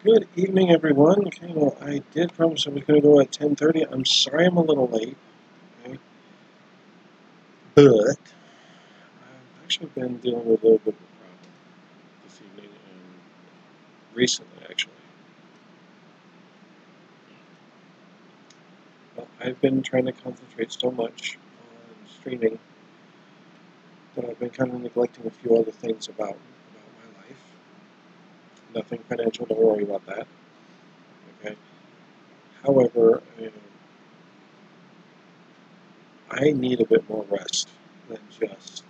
Good evening, everyone. Okay, well, I did promise I was going to go at 10:30. I'm sorry I'm a little late, okay? But I've actually been dealing with a little bit of a problem this evening and recently, actually. Well, I've been trying to concentrate so much on streaming that I've been kind of neglecting a few other things about my life. Nothing financial, don't worry about that, okay? However, I need a bit more rest than just,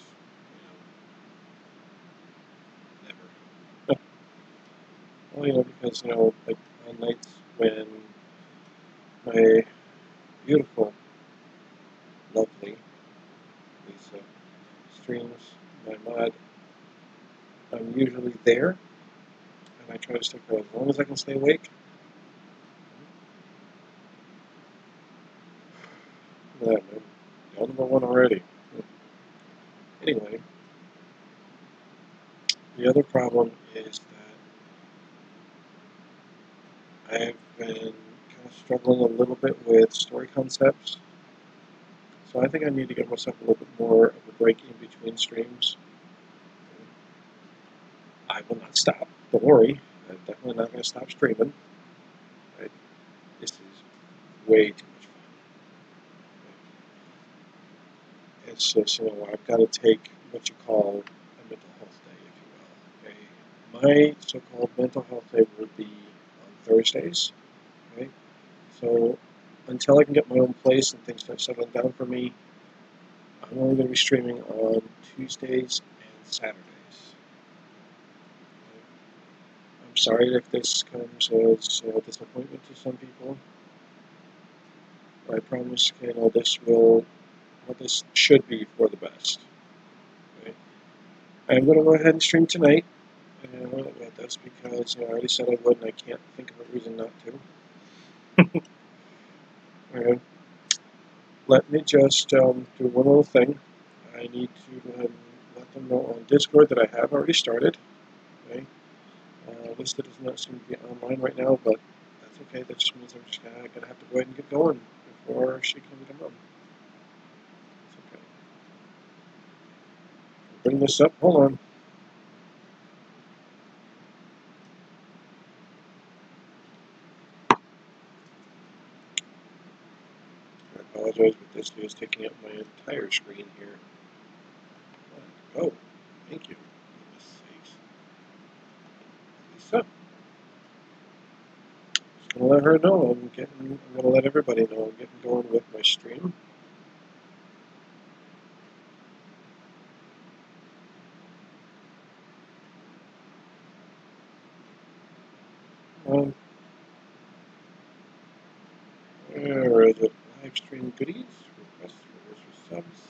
never. Well, because, like on nights when my beautiful, lovely Lisa streams my mod, I'm usually there, and I try to stick there as long as I can stay awake. Yeah, I'm down #1 already. Anyway, the other problem is that I've been kind of struggling a little bit with story concepts. So I think I need to give myself a little bit more of a break in between streams. I will not stop. Don't worry. I'm definitely not going to stop streaming. Right? This is way too much fun. It's just, I've got to take what you call a mental health day, if you will. Okay? My so-called mental health day will be on Thursdays. Okay? So until I can get my own place and things start settling down for me, I'm only going to be streaming on Tuesdays and Saturdays. I'm sorry if this comes as a disappointment to some people. I promise, this should be for the best. Okay? I'm going to go ahead and stream tonight. About this because I already said I would, and I can't think of a reason not to. Okay. Let me just do one little thing. I need to let them know on Discord that I have already started. Okay. Lista does not seem to be online right now, but that's okay. That just means I'm just gonna have to go ahead and get going before she can come on. It's okay. Bring this up. Hold on. I apologize, but this is taking up my entire screen here. Oh, thank you. So, just gonna let her know I'm gonna let everybody know I'm getting going with my stream. Where is it? Live stream goodies, request for subs,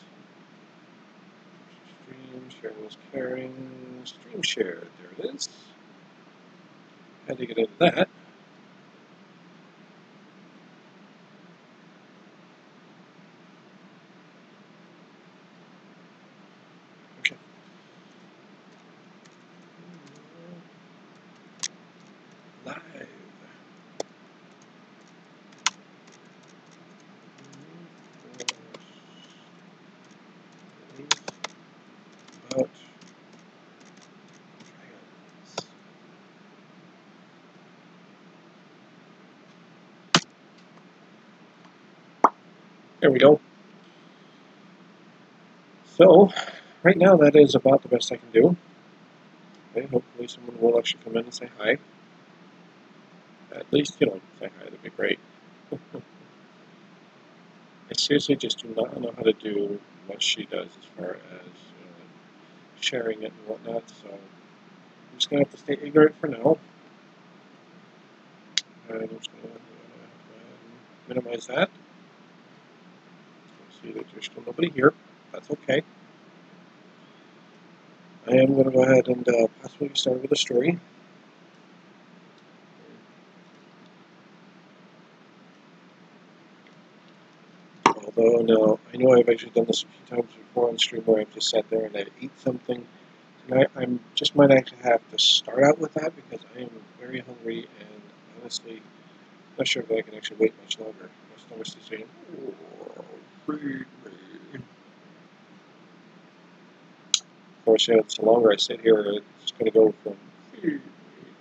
stream, sharing is caring, stream share, there it is. Had to get into that. Okay. Live. About there we go. So, right now that is about the best I can do. Okay, hopefully someone will actually come in and say hi. At least, say hi, that'd be great. I seriously just do not know how to do what she does as far as sharing it and whatnot, so I'm just going to have to stay ignorant for now. And I'm just going to minimize that. See that there's still nobody here. That's okay. I am going to go ahead and possibly start with a story. Although, no, I know I've actually done this a few times before on stream where I've just sat there and I've ate something to I'm just might actually have to start out with that because I am very hungry and honestly not sure if I can actually wait much longer. My stomach's just saying, "Oh, feed me." Of course, yeah, the longer I sit here, it's going to go from feed me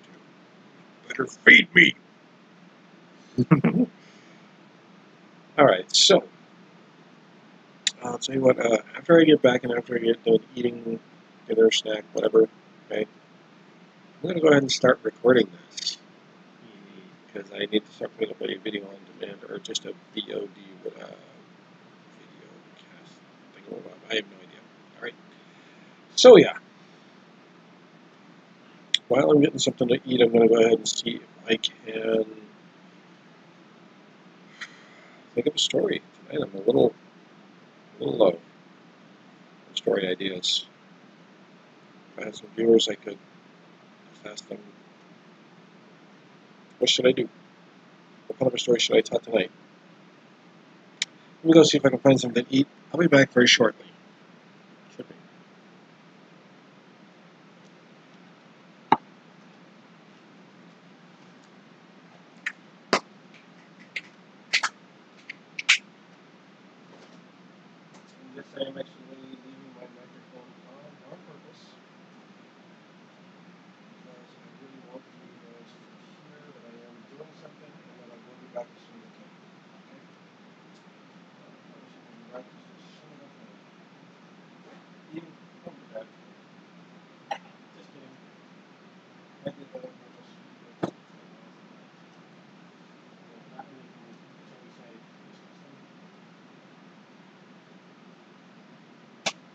to better feed me. All right, so I'll tell you what. After I get back and after I get done eating dinner, snack, whatever, okay, I'm going to go ahead and start recording this because I need to start putting up a video on demand or just a VOD with a video cast thing. I have no idea. All right. So yeah, while I'm getting something to eat, I'm going to go ahead and see if I can think of a story tonight. I'm a little low on story ideas. If I had some viewers, I could ask them, what should I do? What kind of a story should I tell tonight? Let me go see if I can find something to eat. I'll be back very shortly. Should be. Yes, I am actually leaving my microphone on purpose because I really want you guys to hear that I am doing something and that I will be back as soon as I can. Okay? I'll be back as soon as I can. Eating, I'll be back. Just kidding. I did that on purpose. Not anything, shall we say, disgusting.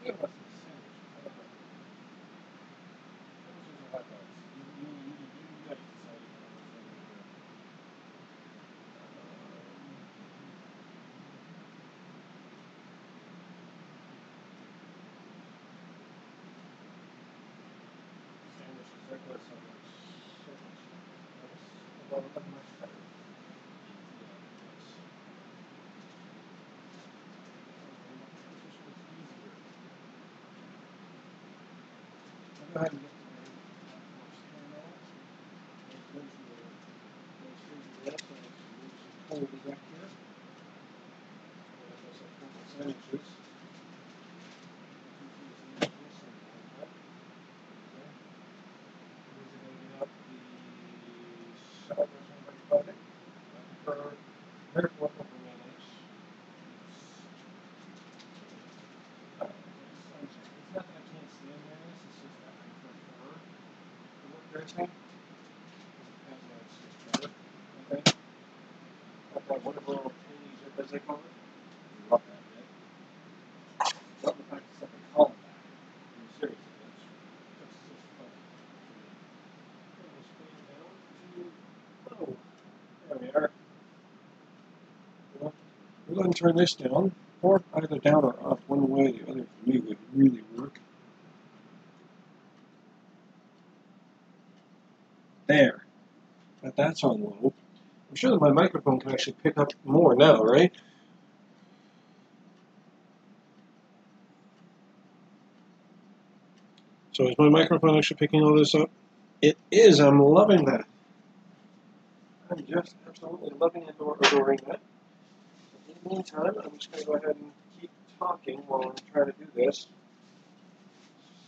Yeah, what's this sandwich? How about that? Sandwiches or hot dogs? You guys decide which one you're doing. Sandwiches, regular sandwich. Well, not much better. Yeah, yes. This was easier. I'll go ahead and get to the most caramel. There's Lindsay there. There's Lindsay there, so there's some cold back here. There's some cold sandwiches. Whatever pennies, as they call it. Love that, man. Love the fact that somebody called that. I mean, seriously, that's just funny. Oh, there we are. Well, we're going to turn this down, or either down or up, one way or the other for me would really work. There. But that's on low. I'm sure that my microphone can actually pick up more now, right? So is my microphone actually picking all this up? It is. I'm loving that. I'm just absolutely loving and adoring that. In the meantime, I'm just going to go ahead and keep talking while I'm trying to do this.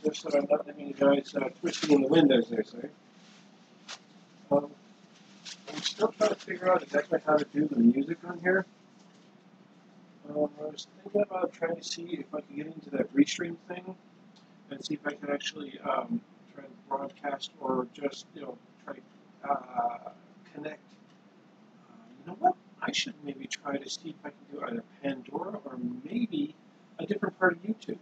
Just so I'm not letting you guys twisting in the wind, as they say. I'm still trying to figure out exactly how to do the music on here. I was thinking about trying to see if I could get into that restream thing and see if I could actually try to broadcast or just, try to connect. You know what? I should maybe try to see if I can do either Pandora or maybe a different part of YouTube.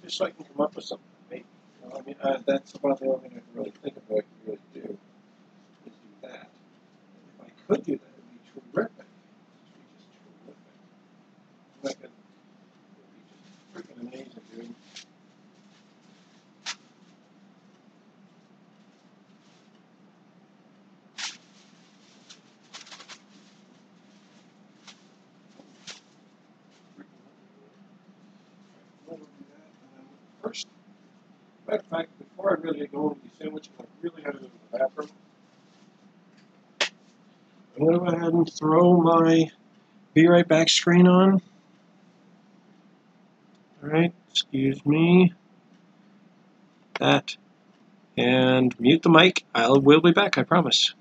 Just so I can come up with something, maybe. I mean, that's about the only thing I can really think of what I can really do is do that. If I could do that, it would be terrific. It would be just terrific. Like it would be just freaking amazing, dude. In fact, before I really go into these sandwiches, I really have to go to the bathroom. I'm going to go ahead and throw my Be Right Back screen on. Alright, excuse me. That. And mute the mic. We'll be back, I promise.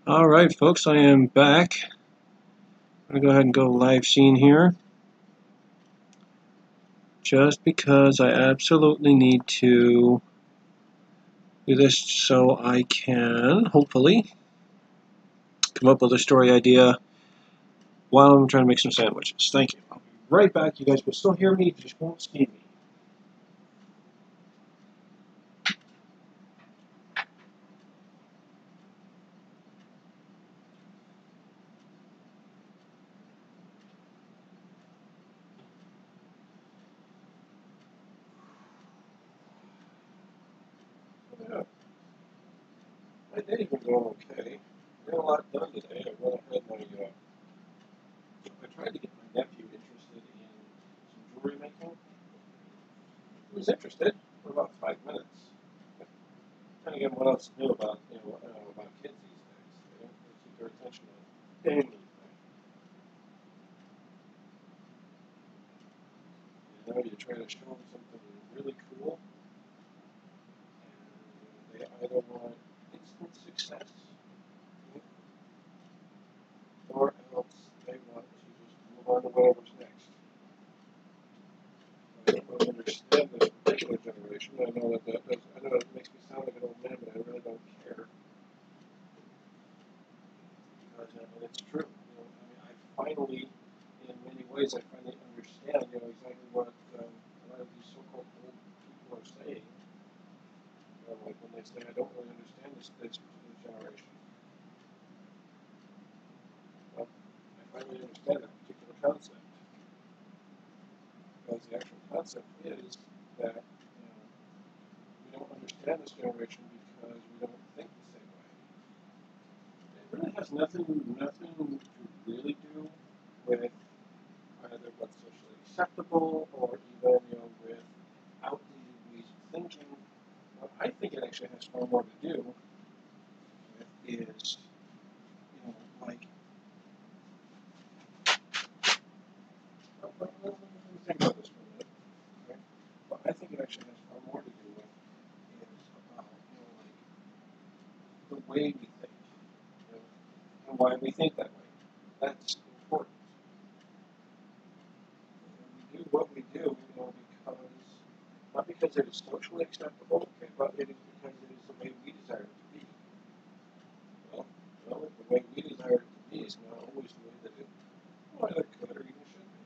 Alright, folks, I am back. I'm going to go ahead and go live scene here. Just because I absolutely need to do this so I can, hopefully, come up with a story idea while I'm trying to make some sandwiches. Thank you. I'll be right back. You guys will still hear me, you just won't see me. Yeah, my day's been going okay. I got a lot done today. I went ahead and I tried to get my nephew interested in some jewelry making. He was interested for about 5 minutes. Trying to get him what else to do about about kids these days. They don't really keep their attention on anything. You try to show them something really cool, and they either want instant success, or else they want to just move on to whatever's next. I don't really understand this particular generation. I know I know it makes me sound like an old man, but I really don't care. Because I mean, it's true. I finally, in many ways, I finally understand, exactly what a lot of these so-called old people are saying. Like when they say, I don't really understand this particular generation. Well, I finally understand that particular concept. Because the actual concept is that we don't understand this generation because we don't think the same way. It really has nothing to really do with either what socially acceptable, or even with outdated ways of thinking. What I think it actually has far more to do with is, like, let me think about this for a minute. Okay? What I think it actually has far more to do with is about, like the way we think, and why we think that way. That's important. We do what we do, because not because it is socially acceptable, okay, but it is because it is the way we desire it to be. Well, the way we desire it to be is not always the way that it could or even should be.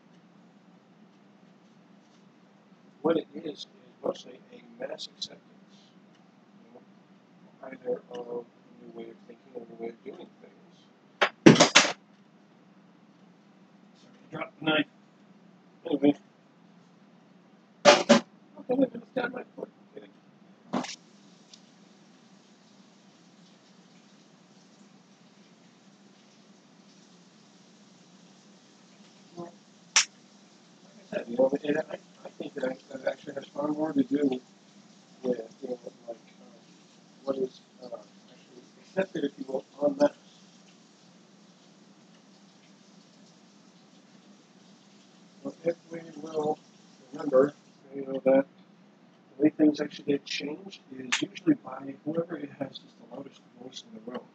What it is mostly a mass acceptance, either of a new way of thinking or a new way of doing things. Sorry, I dropped the knife. Anyway, okay, let's down my foot. Okay. Well, like I said, I think that actually has far more to do with, what is actually accepted, if you will, en masse. Well, if we will remember, that the way things actually get changed is usually by whoever has just the loudest voice in the room.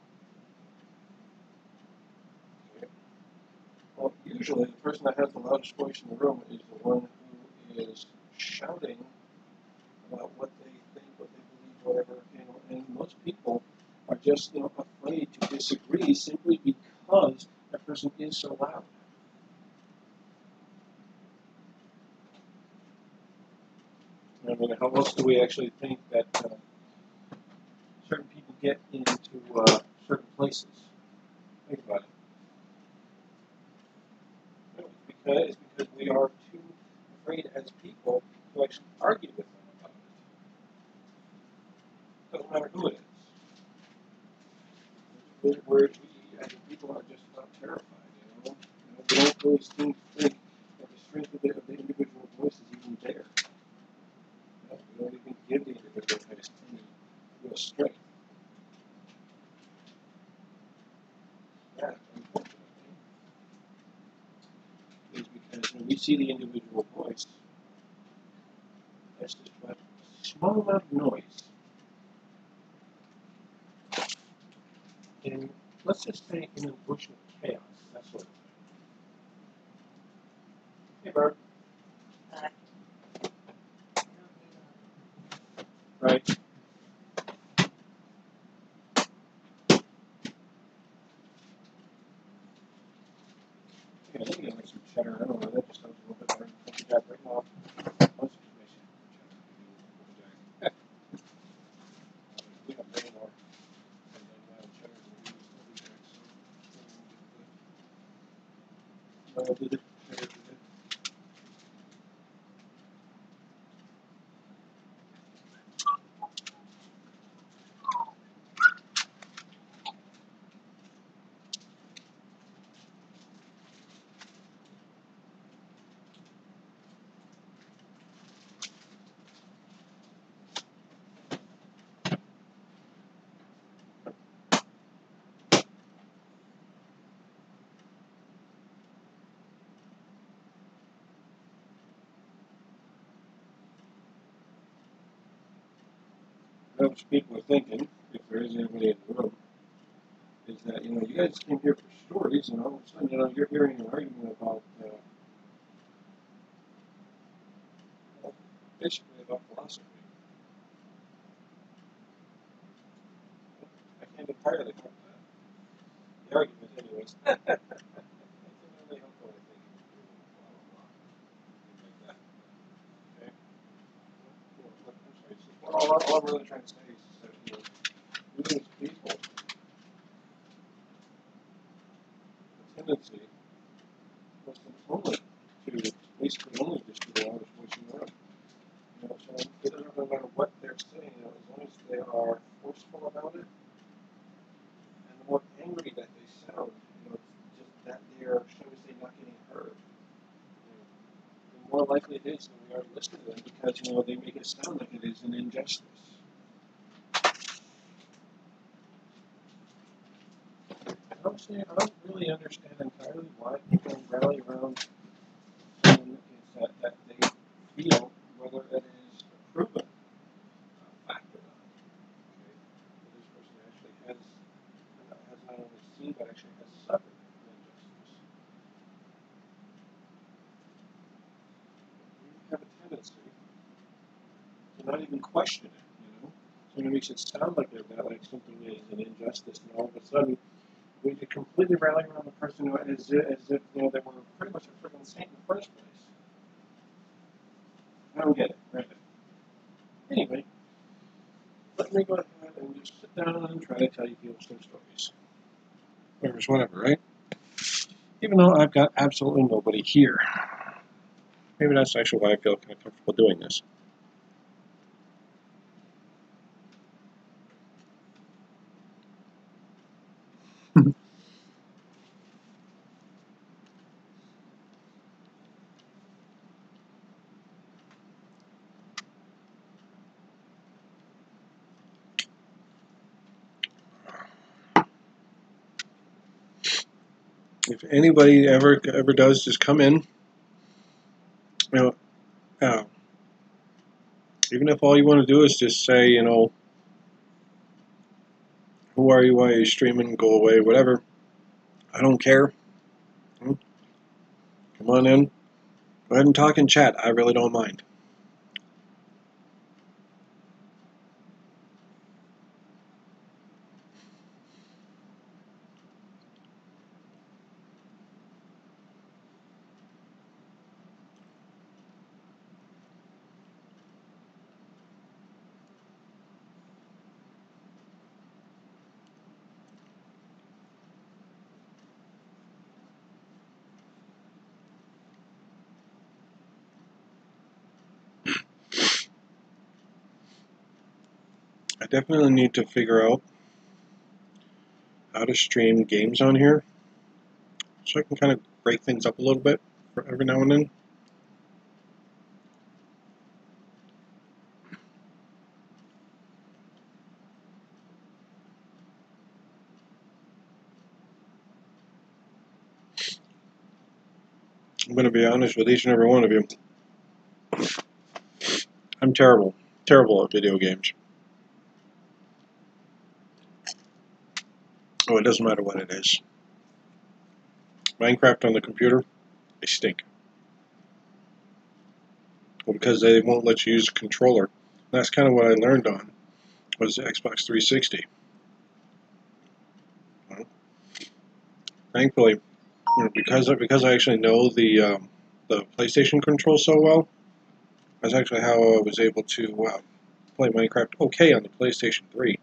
Okay? Well, usually the person that has the loudest voice in the room is the one who is shouting about what they think, what they believe, whatever. And most people are just afraid to disagree simply because that person is so loud. I mean, how else do we actually think that certain people get into certain places? Think about it. It's because we are too afraid as people to actually argue with them about it. Doesn't matter who it is. We as people are just about terrified. We don't really seem to think that the strength of the individual voice is even there. We don't even give the individual voice any real strength. That, unfortunately, is because we see the individual voice as just a small amount of noise. And let's just say in an ocean of chaos, that sort of thing. Hey, Bert. Right? Yeah, I think I like some cheddar. I don't know. That just sounds a little bit better. Thank you, Jack. Right now, most information. Cheddar. We have way more. And then cheddar is so did it. Cheddar did it. What people are thinking, if there is anybody in the room, is that, you guys came here for stories, and all of a sudden, you're hearing an argument about, basically about philosophy. I can't entirely help that. The argument, anyways. It's really helpful, I think, blah, blah, blah, things like that. Okay? I'm sorry. All I'm really trying to say is that, we as people, the tendency was only to basically only just do the loudest voice in the room. So it doesn't really matter what they're saying, as long as they are forceful about it, and the more angry that they sound, just that they're, shall we say, not getting heard. The more likely it is than we are to listen to them because, they make it sound like it is an injustice. Honestly, I don't really understand entirely why people rally around someone that they feel, whether it is a proven fact or not. Okay? That this person actually has not only seen, but actually has suffered an injustice. We have a tendency to not even question it. So it makes it sound like like something is an injustice, and all of a sudden we could completely rally around the person who as if they were pretty much a freaking saint in the first place. I don't get it. Right? Anyway, let me go ahead and just sit down and try to tell you people some stories. Whatever's whatever, right? Even though I've got absolutely nobody here. Maybe that's actually why I feel kind of comfortable doing this. If anybody ever does, just come in. Uh, even if all you want to do is just say, who are you, why are you streaming, go away, whatever. I don't care. Come on in. Go ahead and talk in chat. I really don't mind. I definitely need to figure out how to stream games on here so I can kind of break things up a little bit for every now and then. I'm going to be honest with each and every one of you. I'm terrible at video games. Oh, it doesn't matter what it is. Minecraft on the computer, they stink. Well, because they won't let you use a controller. That's kind of what I learned on was the Xbox 360. Thankfully, because I actually know the PlayStation control so well, that's actually how I was able to play Minecraft okay on the PlayStation 3.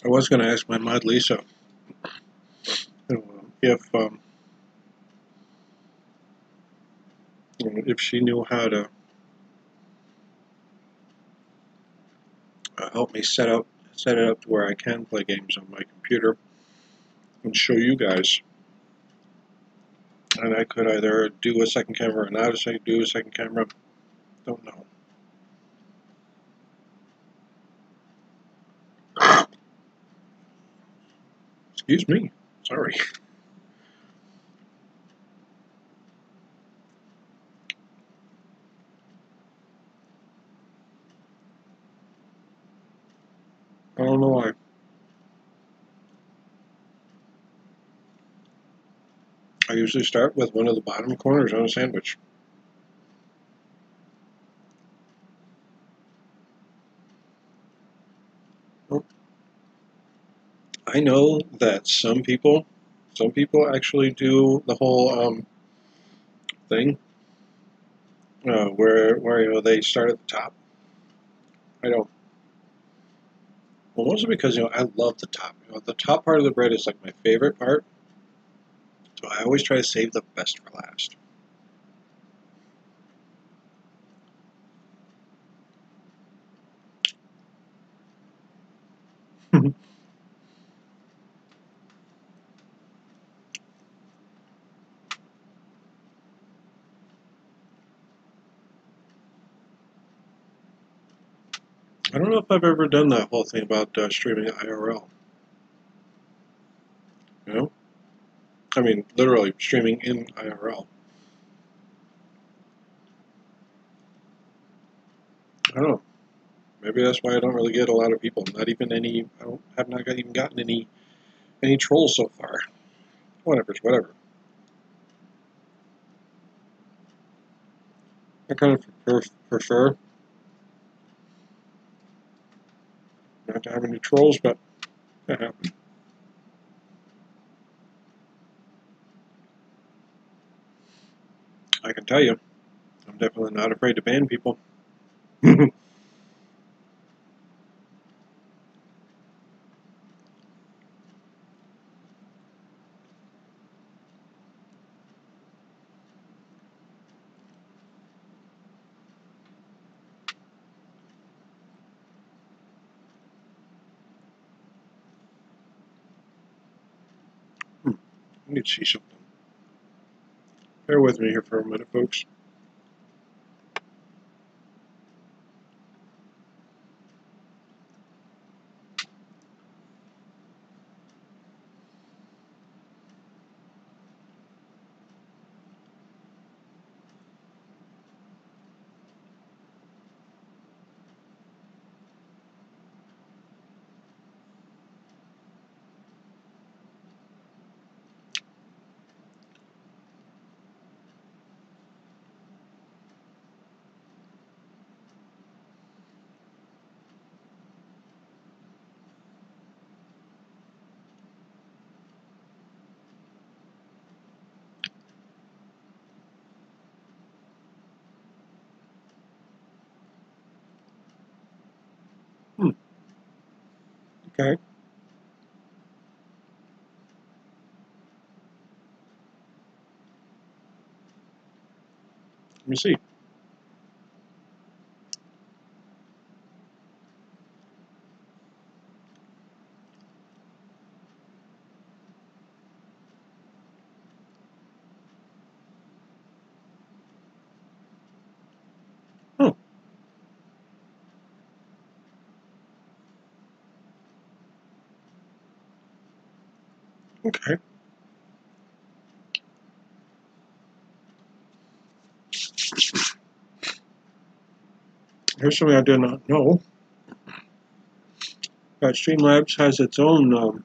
I was going to ask my mod Lisa if she knew how to help me set it up to where I can play games on my computer and show you guys. And I could either do a second camera or not do a second camera. Don't know. Excuse me. Sorry. I don't know why. I usually start with one of the bottom corners on a sandwich. Well, I know that some people actually do the whole thing where they start at the top. I don't. Well, mostly because I love the top. The top part of the bread is like my favorite part, so I always try to save the best for last. I don't know if I've ever done that whole thing about streaming IRL. You know, I mean literally streaming in IRL. I don't know. Maybe that's why I don't really get a lot of people. Not even any. Have not even gotten any trolls so far. Whatever. I kind of prefer not to have any trolls, but that happens. I can tell you, I'm definitely not afraid to ban people. I need to see something. Bear with me here for a minute, folks. Okay. Let me see. Oh, okay. Here's something I did not know. That Streamlabs has its own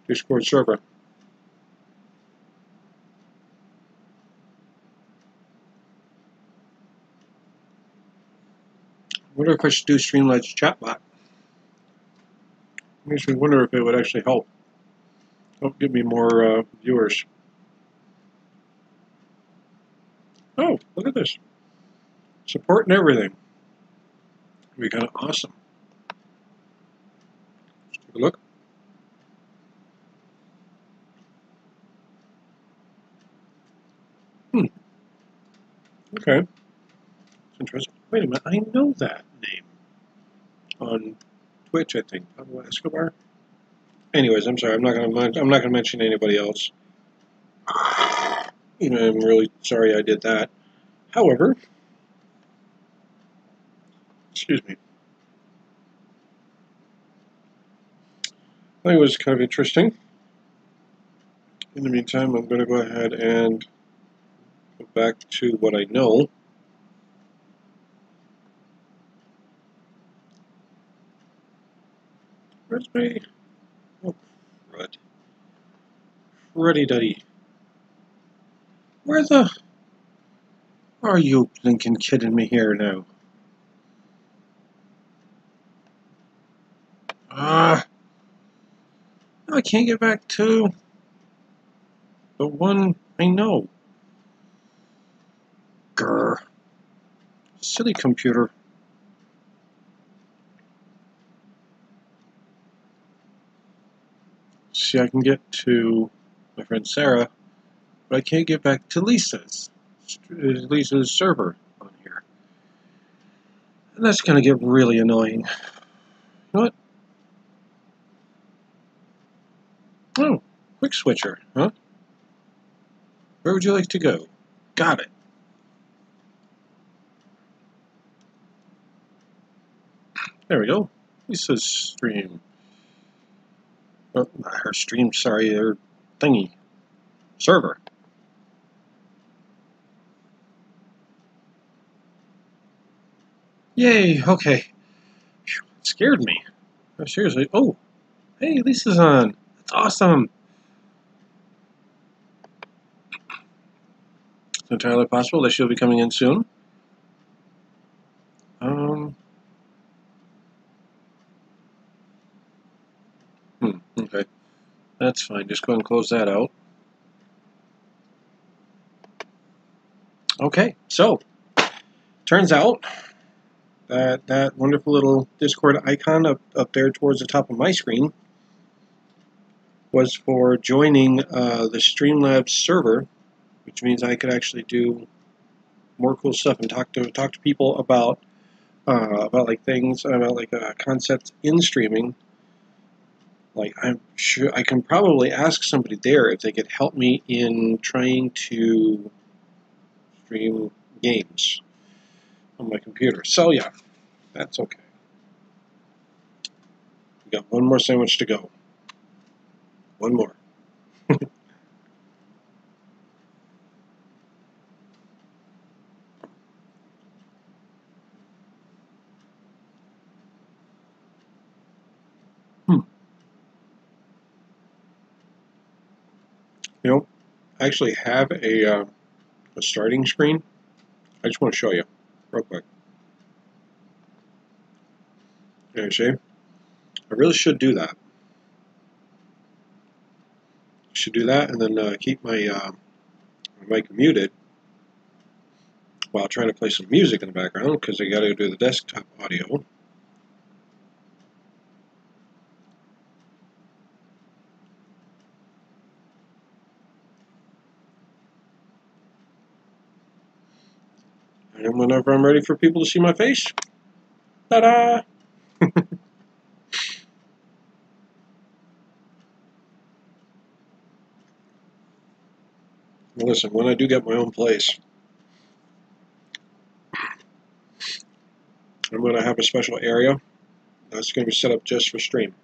Discord server. I wonder if I should do Streamlabs chatbot. Makes me wonder if it would actually help give me more viewers. Oh, look at this. Support and everything. It'd be kind of awesome. Take a look. Okay. It's interesting. Wait a minute. I know that name on Twitch, I think. Pablo Escobar. Anyways, I'm sorry. I'm not gonna mention anybody else. You know, I'm really sorry I did that. However, excuse me. I think it was kind of interesting. In the meantime, I'm going to go ahead and go back to what I know. Where's my... Oh, crud. Ruddy-duddy. Where the... Are you blinking kidding me here now? I can't get back to the one I know. Grr. Silly computer. See, I can get to my friend Sarah, but I can't get back to Lisa's server on here. And that's going to get really annoying. You know what? Oh, quick switcher, huh? Where would you like to go? Got it. There we go. Lisa's stream. Oh, not her stream, sorry, her thingy. Server. Yay, okay. Phew, it scared me. Oh, seriously. Oh, hey, Lisa's on. That's awesome. It's entirely possible that she'll be coming in soon. Okay. That's fine. Just go ahead and close that out. Okay, so turns out that that wonderful little Discord icon up there towards the top of my screen was for joining the Streamlabs server, which means I could actually do more cool stuff and talk to people about like things, about like concepts in streaming. Like, I'm sure I can probably ask somebody there if they could help me in trying to stream games on my computer. So yeah, that's okay. We got one more sandwich to go. One more. You know, I actually have a starting screen. I just want to show you real quick. Okay, see? I really should do that. Should do that and then keep my mic muted while trying to play some music in the background because I got to do the desktop audio. And whenever I'm ready for people to see my face, ta-da! Listen, when I do get my own place, I'm going to have a special area that's going to be set up just for stream.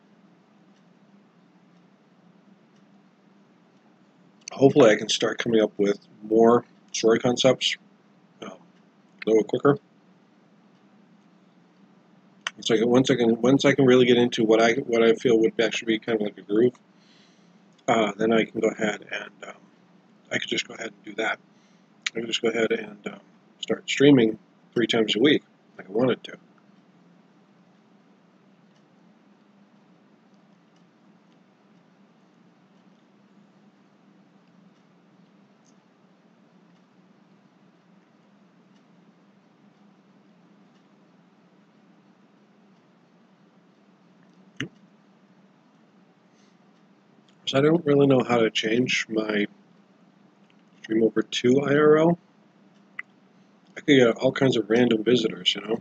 Hopefully I can start coming up with more story concepts a little quicker. Once I can really get into what I feel would actually be kind of like a groove, then I can go ahead and I could just go ahead and do that. I could just go ahead and start streaming 3 times a week like I wanted to. So I don't really know how to change my stream over to IRL. I could get all kinds of random visitors, you know.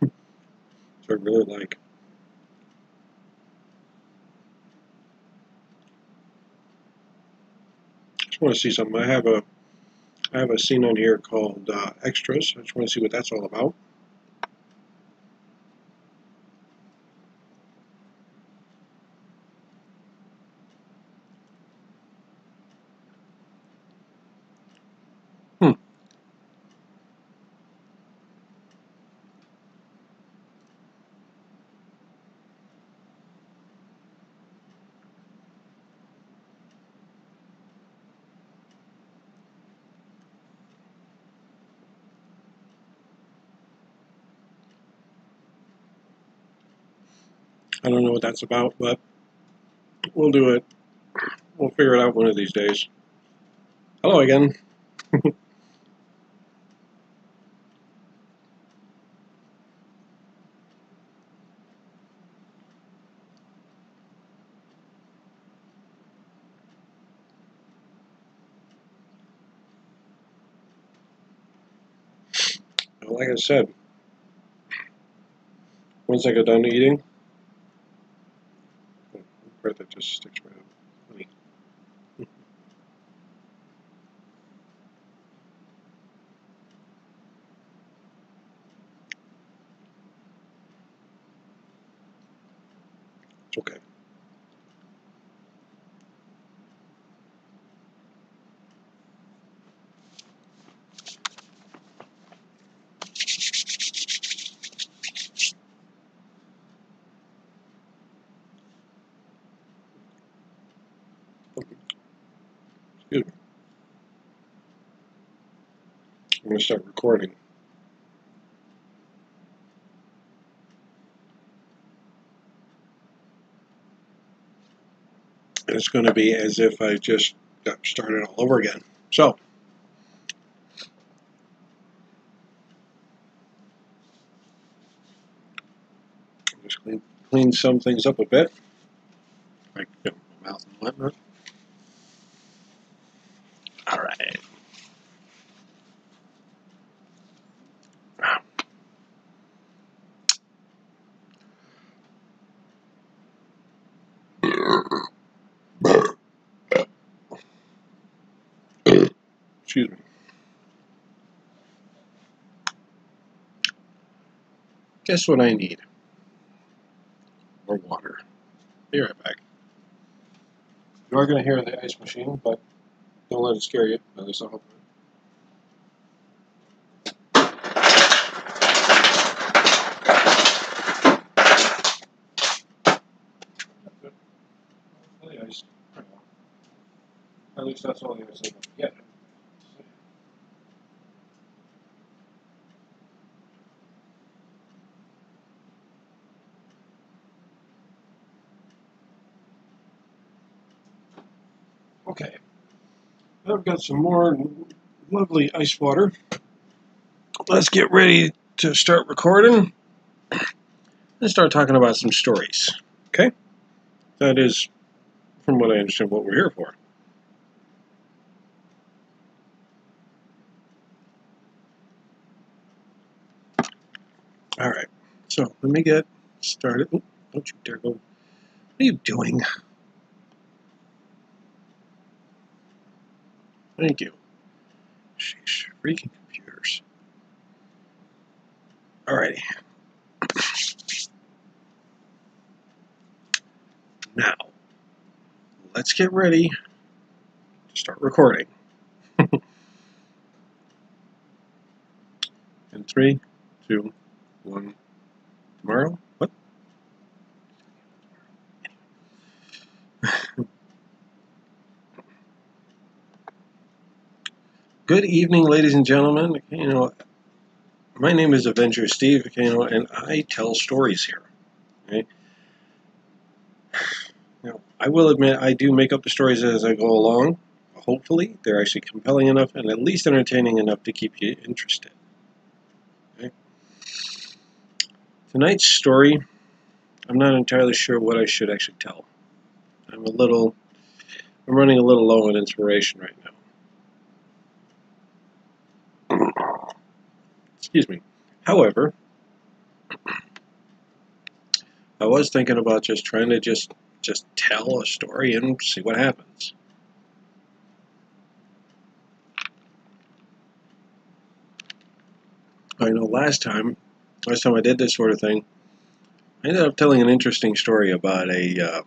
So I really like. I just want to see something. I have a scene on here called extras. I just want to see what that's all about. I don't know what that's about, but we'll do it. We'll figure it out one of these days. Hello again. Like I said, once I get done eating, part that just sticks right up. Funny. It's okay. Excuse me. I'm going to start recording. And it's going to be as if I just got started all over again. So, just clean some things up a bit, like my mouth and whatnot. All right. Excuse me. Guess what I need? More water. Be right back. You are going to hear the ice machine, but don't let it scare you. At least I hope. The ice. At least that's all the ice I'm going to get. Okay. I've got some more lovely ice water. Let's get ready to start recording and start talking about some stories. Okay? That is, from what I understand, what we're here for. All right. So let me get started. Oh, don't you dare go. What are you doing? Thank you. Sheesh. Freaking computers. Alrighty. Now, let's get ready to start recording. In 3, 2, 1. Tomorrow? What? Good evening, ladies and gentlemen. You know, my name is Avenger Steve, you know, and I tell stories here. Okay? You know, I will admit I do make up the stories as I go along. hopefully they're actually compelling enough and at least entertaining enough to keep you interested. Okay? Tonight's story, I'm not entirely sure what I should actually tell. I'm running a little low on inspiration right now. Excuse me. However, I was thinking about just trying to just tell a story and see what happens. I know last time I did this sort of thing, I ended up telling an interesting story about a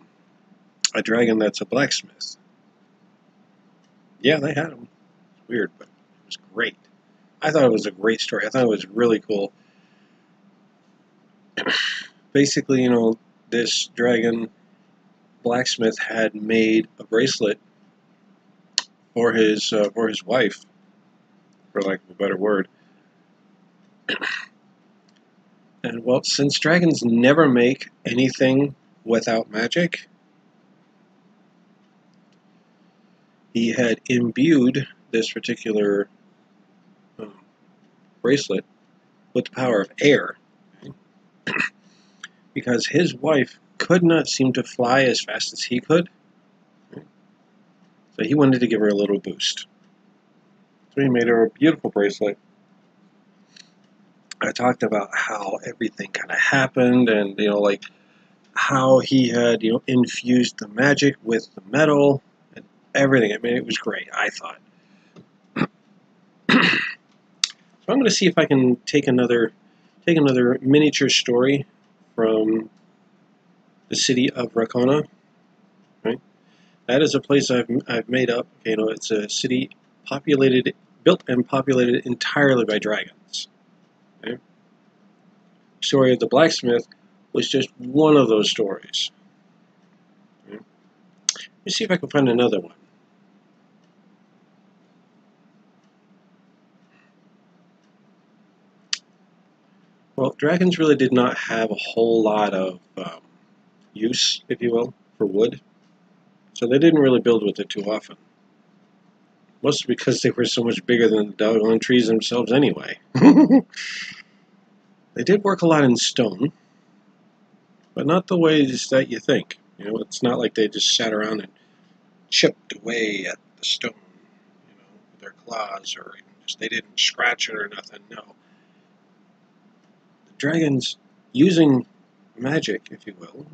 dragon that's a blacksmith. Yeah, they had him. It's weird, but it was great. I thought it was a great story. I thought it was really cool. Basically, you know, this dragon blacksmith had made a bracelet for his wife, for lack of a better word. And well, since dragons never make anything without magic, he had imbued this particular bracelet with the power of air, because his wife could not seem to fly as fast as he could. So he wanted to give her a little boost. So he made her a beautiful bracelet. I talked about how everything kind of happened, and you know, like how he had, you know, infused the magic with the metal and everything. I mean, it was great, I thought. So I'm going to see if I can take another miniature story from the city of Rakona. Right, that is a place I've made up. You know, it's a city built and populated entirely by dragons. Okay? The story of the blacksmith was just one of those stories. Okay? Let me see if I can find another one. Well, dragons really did not have a whole lot of use, if you will, for wood. So they didn't really build with it too often. Mostly because they were so much bigger than the doggone trees themselves anyway. They did work a lot in stone, but not the ways that you think. You know, it's not like they just sat around and chipped away at the stone, you know, with their claws, or just they didn't scratch it or nothing. No. The dragons, using magic, if you will,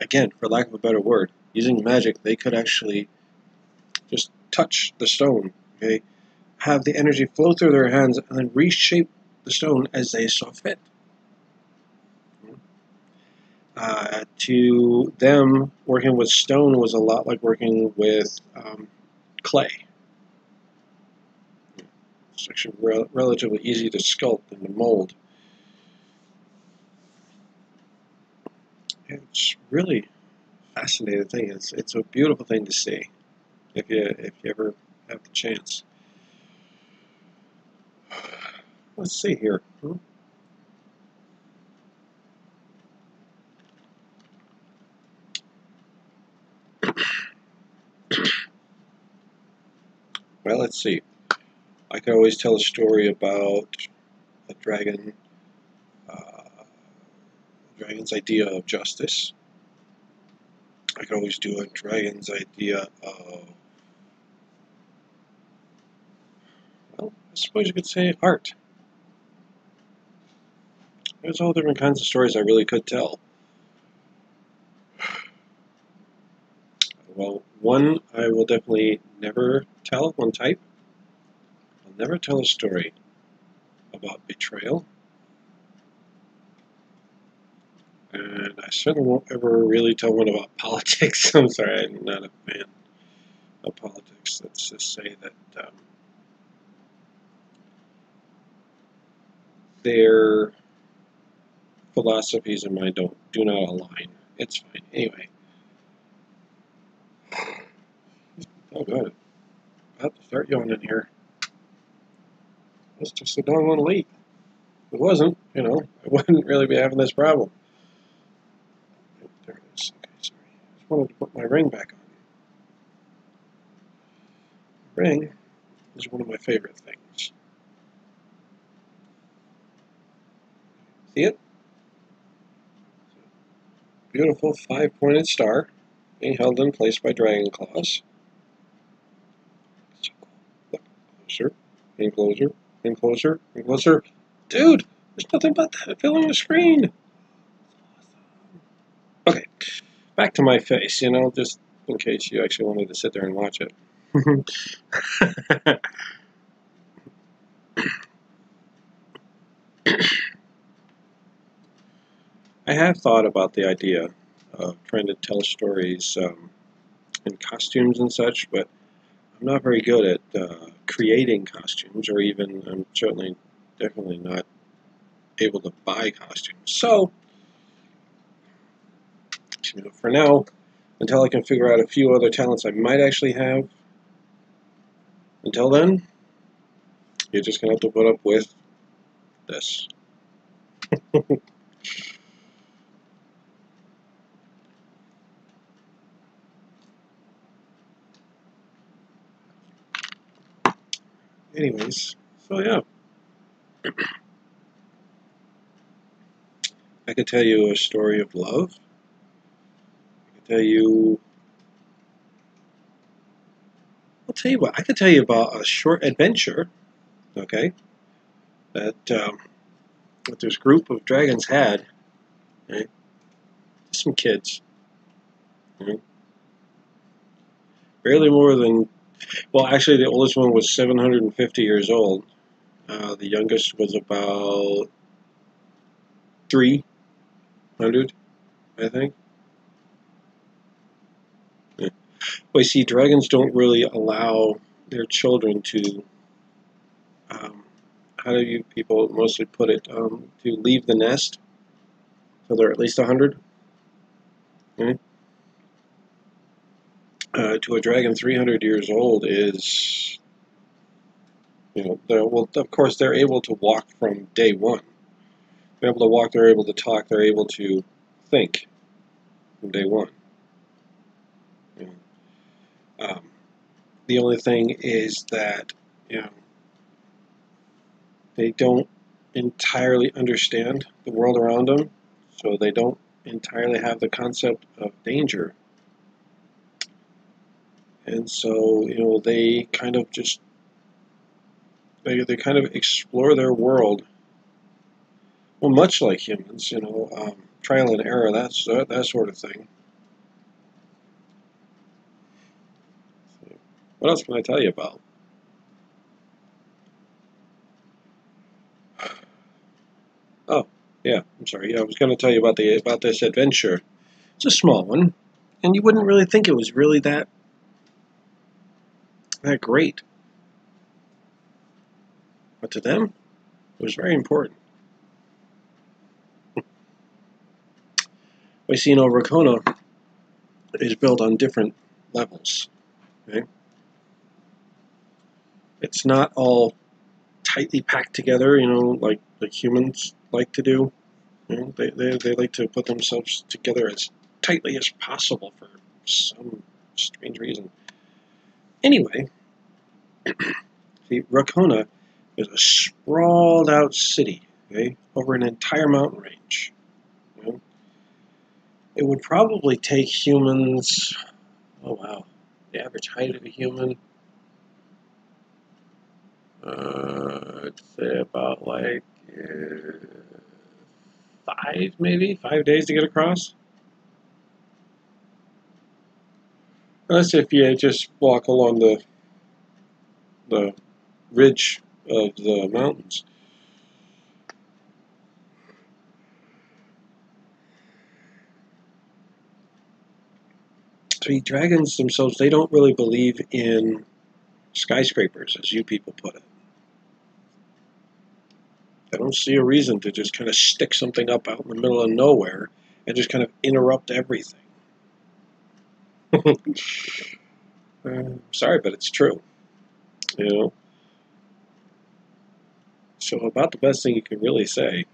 again, for lack of a better word, using magic, they could actually just touch the stone, okay, have the energy flow through their hands, and then reshape the stone as they saw fit. To them, working with stone was a lot like working with clay. It's actually relatively easy to sculpt and to mold. It's really fascinating thing. It's a beautiful thing to see if you ever have the chance. Let's see here. Well, let's see. I could always tell a story about a dragon's idea of justice. I could always do a dragon's idea of, well, I suppose you could say art. There's all different kinds of stories I really could tell. Well, one I will definitely never tell, one type. I'll never tell a story about betrayal. And I certainly won't ever really tell one about politics. I'm sorry, I'm not a fan of politics. Let's just say that their philosophies and mine do not align. It's fine. Anyway. Oh, good. About to start yawning here. It's just a doggone late. If it wasn't, you know, I wouldn't really be having this problem. There it is. Okay, sorry. I just wanted to put my ring back on. Ring is one of my favorite things. See it? Beautiful 5-pointed star being held in place by dragon claws. Look closer, and closer, and closer, and closer. Dude, there's nothing but that filling the screen. Okay, back to my face, just in case you actually wanted to sit there and watch it. I have thought about the idea of trying to tell stories in costumes and such, but I'm not very good at creating costumes, or even I'm definitely not able to buy costumes. So, for now, until I can figure out a few other talents I might actually have, until then, you're just going to have to put up with this. Anyways, so yeah. I could tell you a story of love. I'll tell you what, I could tell you about a short adventure, okay, that this group of dragons had, right? Some kids, barely more than, well, actually the oldest one was 750 years old. The youngest was about 300, I think. Yeah. Well, you see, dragons don't really allow their children to, how do you people mostly put it, to leave the nest until they're at least 100. Right? To a dragon, 300 years old is, well, of course, they're able to walk from day one. They're able to walk, they're able to talk, they're able to think from day one. The only thing is that, they don't entirely understand the world around them, so they don't entirely have the concept of danger. And so, they kind of just, they kind of explore their world, well, much like humans, trial and error, that sort of thing. What else can I tell you about? Oh, yeah, I'm sorry. Yeah, I was going to tell you about this adventure. It's a small one, and you wouldn't really think it was really that great. But to them, it was very important. We see Rakona is built on different levels. Okay? It's not all tightly packed together, like humans like to do. They like to put themselves together as tightly as possible for some strange reason. Anyway, see, Rakona is a sprawled out city, okay, over an entire mountain range. It would probably take humans, oh wow, the average height of a human, I'd say about like 5 days to get across. That's if you just walk along the ridge of the mountains. See, dragons themselves, they don't really believe in skyscrapers, as you people put it. They don't see a reason to just kind of stick something up out in the middle of nowhere and just kind of interrupt everything. Sorry, but it's true. So about the best thing you can really say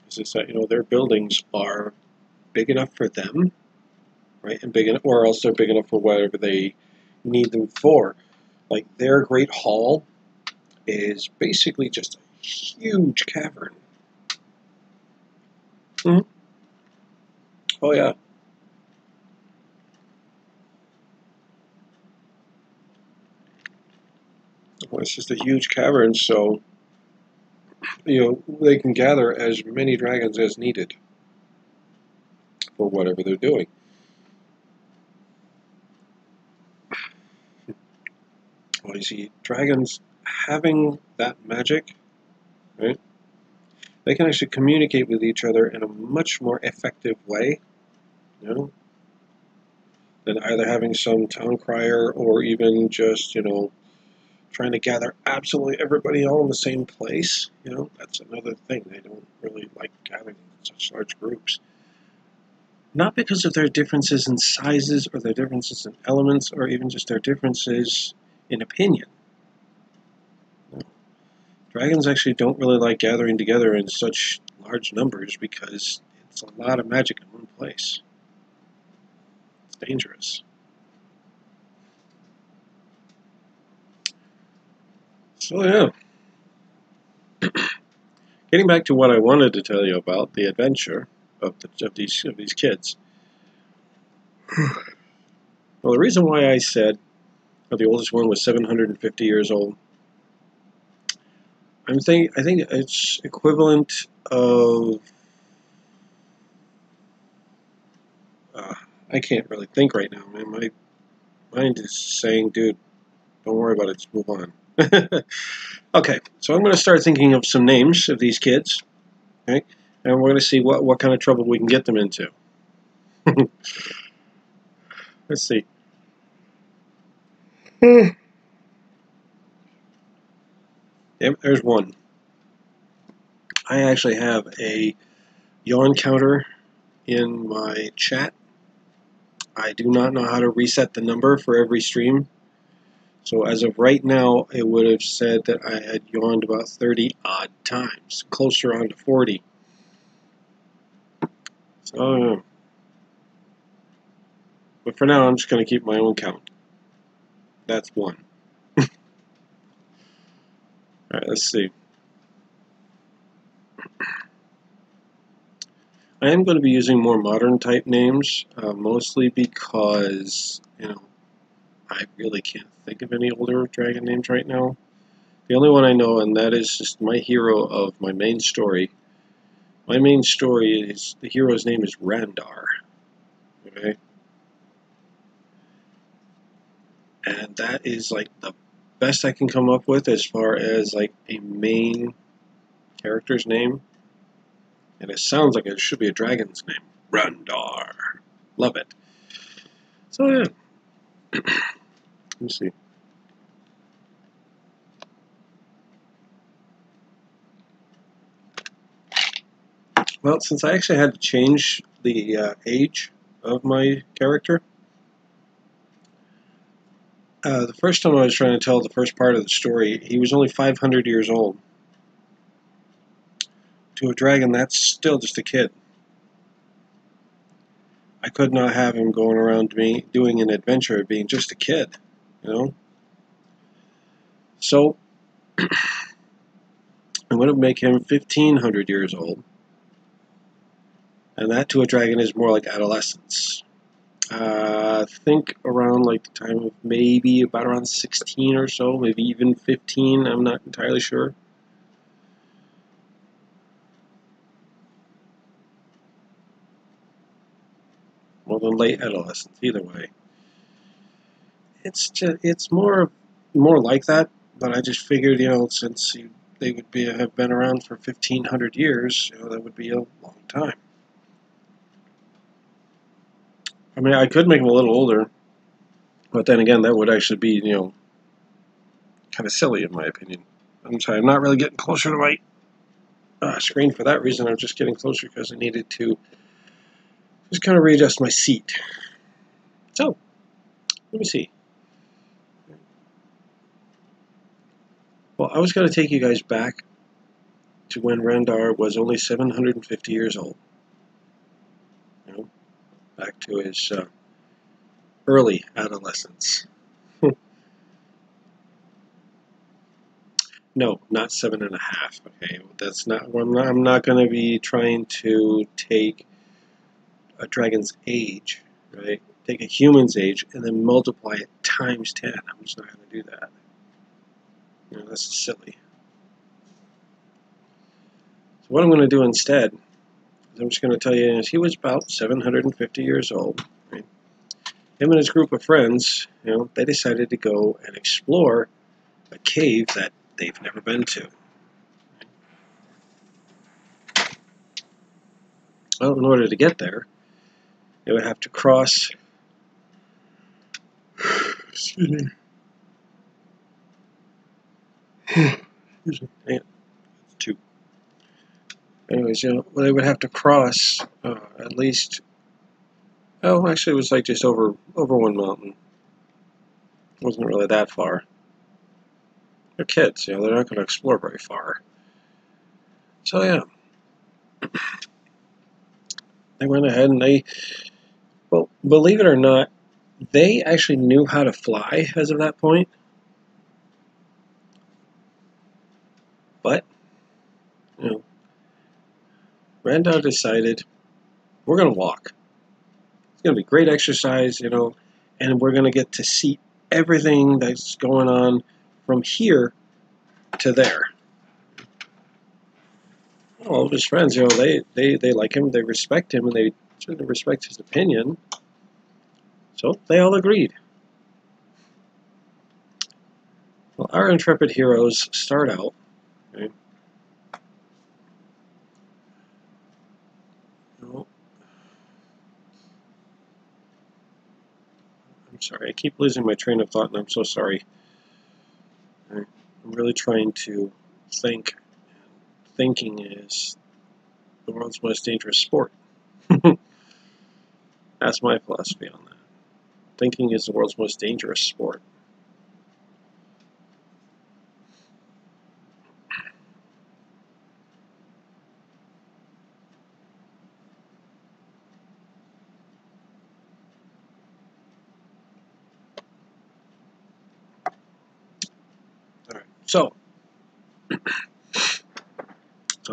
is that, their buildings are big enough for them, right? And big enough, or else they're big enough for whatever they need them for. Like their great hall is basically just a huge cavern. Mm-hmm. Oh yeah. Well, it's just a huge cavern, so they can gather as many dragons as needed for whatever they're doing. Well, you see, dragons having that magic, right? They can actually communicate with each other in a much more effective way, than either having some town crier or even just, trying to gather absolutely everybody all in the same place. That's another thing. They don't really like gathering in such large groups. Not because of their differences in sizes or their differences in elements or even just their differences in opinion. Dragons actually don't really like gathering together in such large numbers because it's a lot of magic in one place. It's dangerous. So yeah. Getting back to what I wanted to tell you about, the adventure of these kids. Well, the reason why I said the oldest one was 750 years old, I think it's equivalent of I can't really think right now, man. My mind is saying, dude, don't worry about it. Just move on. Okay, so I'm going to start thinking of some names of these kids, okay? And we're going to see what kind of trouble we can get them into. Let's see. Yep, there's one. I actually have a yawn counter in my chat. I do not know how to reset the number for every stream. So as of right now, it would have said that I had yawned about 30 odd times, closer on to 40. So, but for now, I'm just going to keep my own count. That's one. All right, let's see. I am going to be using more modern type names, mostly because, I really can't think of any older dragon names right now. The only one I know, and that is just my hero of my main story. My main story is, the hero's name is Randar. Okay? And that is like the best I can come up with as far as like a main character's name. And it sounds like it should be a dragon's name. Randar. Love it. So yeah. Let me see. Well, since I actually had to change the age of my character, the first time I was trying to tell the first part of the story, he was only 500 years old. To a dragon, that's still just a kid. I could not have him going around doing an adventure of being just a kid, So, I'm going to make him 1,500 years old. And that to a dragon is more like adolescence. Think around like the time of maybe about around 16 or so, maybe even 15, I'm not entirely sure. Well, than late adolescence, either way. It's more like that, but I just figured, since they would have been around for 1,500 years, that would be a long time. I mean, I could make them a little older, but then again, that would actually be, kind of silly in my opinion. I'm sorry, I'm not really getting closer to my screen for that reason. I'm just getting closer because I needed to just kind of readjust my seat. So, let me see. Well, I was going to take you guys back to when Randar was only 750 years old. Back to his early adolescence. No, not 7.5. Okay, that's not. I'm not going to be trying to take a dragon's age, right? Take a human's age and then multiply it times 10. I'm just not going to do that. You know, that's silly. So what I'm going to do instead is I'm just going to tell you he was about 750 years old. Right? Him and his group of friends, you know, they decided to go and explore a cave that they've never been to. Well, in order to get there, they would have to cross. Excuse me. Excuse me. Yeah, two. Anyways, you know, they would have to cross at least. Oh, actually, it was like just over one mountain. It wasn't really that far. They're kids, you know. They're not going to explore very far. So yeah, they went ahead and well, believe it or not, they actually knew how to fly as of that point. But, you know, Randall decided we're going to walk. It's going to be great exercise, you know, and we're going to get to see everything that's going on from here to there. All of his friends, you know, they like him, they respect him, and they certainly respect his opinion. So they all agreed. Well, our intrepid heroes start out. Okay, no, I'm sorry, I keep losing my train of thought, and I'm so sorry. I'm really trying to think. Thinking is the world's most dangerous sport. That's my philosophy on that. Thinking is the world's most dangerous sport. All right, so